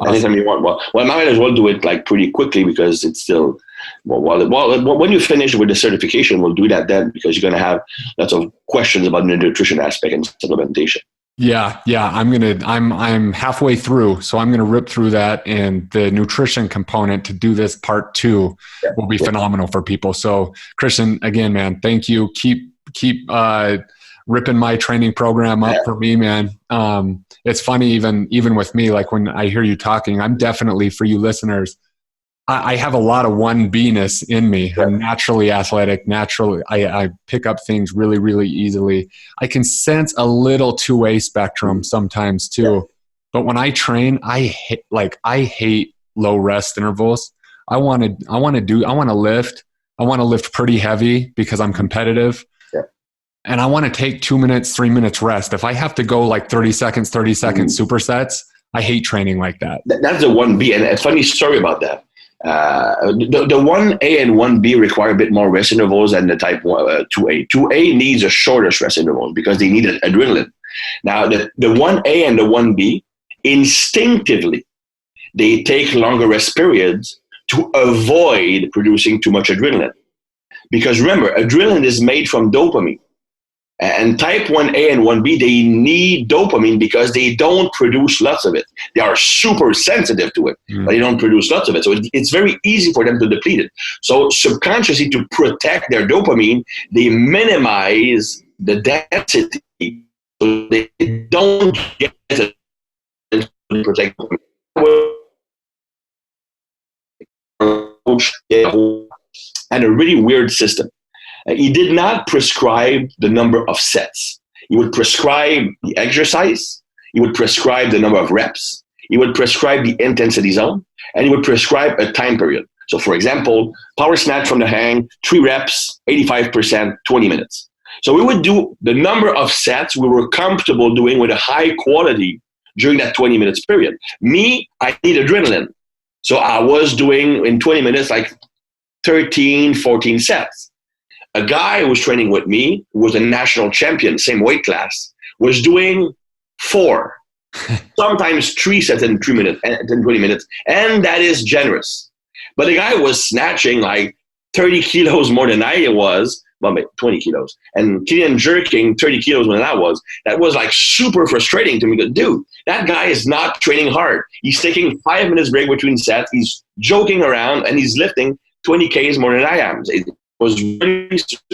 Anytime you want. Well, I might as well do it like pretty quickly because it's still. When you finish with the certification, we'll do that then because you're going to have lots of questions about the nutrition aspect and supplementation. Yeah. I'm halfway through, so I'm going to rip through that, and the nutrition component to do this part 2 will be phenomenal for people. So, Christian, again, man, thank you. Keep ripping my training program up for me, man. It's funny, even with me, like when I hear you talking, I'm definitely, for you listeners, I have a lot of 1B-ness in me. I'm naturally athletic. Naturally, I pick up things really, really easily. I can sense a little 2A spectrum sometimes too. Yeah. But when I train, I hate low rest intervals. I want to lift. I want to lift pretty heavy because I'm competitive. Yeah. And I want to take 2 minutes, 3 minutes rest. If I have to go like 30 seconds supersets, I hate training like that. That's the 1B. And a funny story about that. The 1A and 1B require a bit more rest intervals than the type 2A. 2A needs a shorter rest interval because they need adrenaline. Now, the 1A and the 1B, instinctively, they take longer rest periods to avoid producing too much adrenaline. Because remember, adrenaline is made from dopamine. And type 1A and 1B, they need dopamine because they don't produce lots of it. They are super sensitive to it, but they don't produce lots of it. So it's very easy for them to deplete it. So subconsciously, to protect their dopamine, they minimize the density so they don't get it to protect and a really weird system. He did not prescribe the number of sets. He would prescribe the exercise. He would prescribe the number of reps. He would prescribe the intensity zone. And he would prescribe a time period. So, for example, power snatch from the hang, 3 reps, 85%, 20 minutes. So we would do the number of sets we were comfortable doing with a high quality during that 20 minutes period. Me, I need adrenaline. So I was doing in 20 minutes like 13, 14 sets. A guy who was training with me, who was a national champion, same weight class, was doing 4, sometimes 3 sets in 3 minutes, and 20 minutes, and that is generous. But the guy was snatching like 30 kilos more than I was, well, 20 kilos, and clean and jerking 30 kilos more than I was. That was like super frustrating to me. Dude, that guy is not training hard. He's taking 5 minutes break between sets. He's joking around, and he's lifting 20 Ks more than I am. It was really stressful.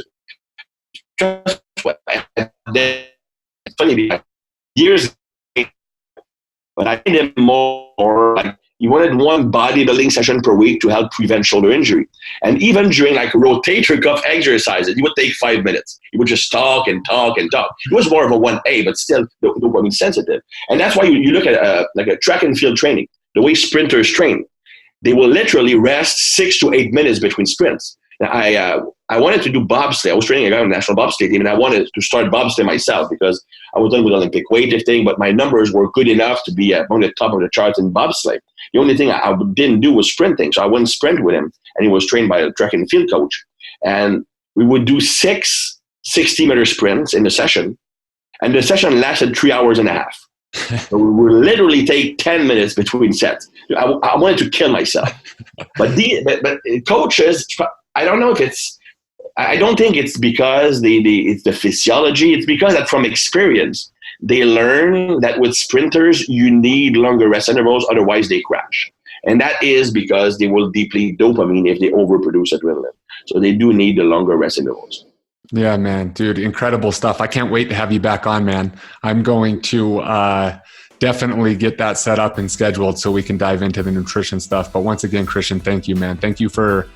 It's funny because years but I made him more like he wanted one bodybuilding session per week to help prevent shoulder injury. And even during like rotator cuff exercises, he would take 5 minutes. He would just talk and talk and talk. It was more of a 1A, but still dopamine sensitive. And that's why you look at like a track and field training, the way sprinters train. They will literally rest 6 to 8 minutes between sprints. Now, I wanted to do bobsleigh. I was training a guy on the national bobsleigh team, and I wanted to start bobsleigh myself because I was done with Olympic weightlifting, but my numbers were good enough to be on the top of the charts in bobsleigh. The only thing I didn't do was sprinting, so I wouldn't sprint with him, and he was trained by a track and field coach. And we would do 6 60-meter sprints in the session, and the session lasted 3 hours and a half. So we would literally take 10 minutes between sets. I wanted to kill myself. But coaches, I don't know if it's, I don't think it's because it's the physiology. It's because that from experience, they learn that with sprinters, you need longer rest intervals, otherwise they crash. And that is because they will deplete dopamine if they overproduce adrenaline. So they do need the longer rest intervals. Yeah, man, dude, incredible stuff. I can't wait to have you back on, man. I'm going to definitely get that set up and scheduled so we can dive into the nutrition stuff. But once again, Christian, thank you, man. Thank you for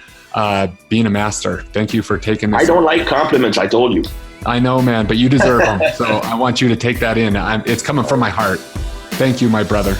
being a master. Thank you for taking this. I don't like compliments, I told you. I know, man, but you deserve them. So I want you to take that in. It's coming from my heart. Thank you, my brother.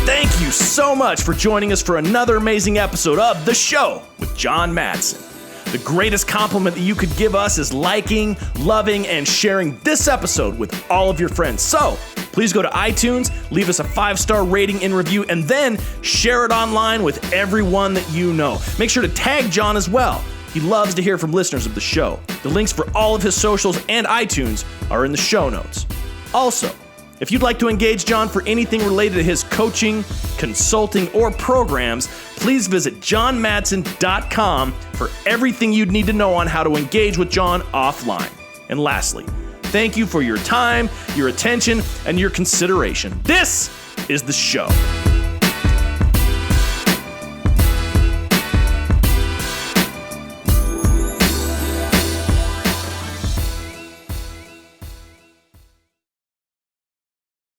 Thank you so much for joining us for another amazing episode of The Show with John Madsen. The greatest compliment that you could give us is liking, loving, and sharing this episode with all of your friends. So please go to iTunes, leave us a 5-star rating and review, and then share it online with everyone that you know. Make sure to tag John as well. He loves to hear from listeners of the show. The links for all of his socials and iTunes are in the show notes. Also, if you'd like to engage John for anything related to his coaching, consulting, or programs, please visit johnmadsen.com for everything you'd need to know on how to engage with John offline. And lastly, thank you for your time, your attention, and your consideration. This is The Show.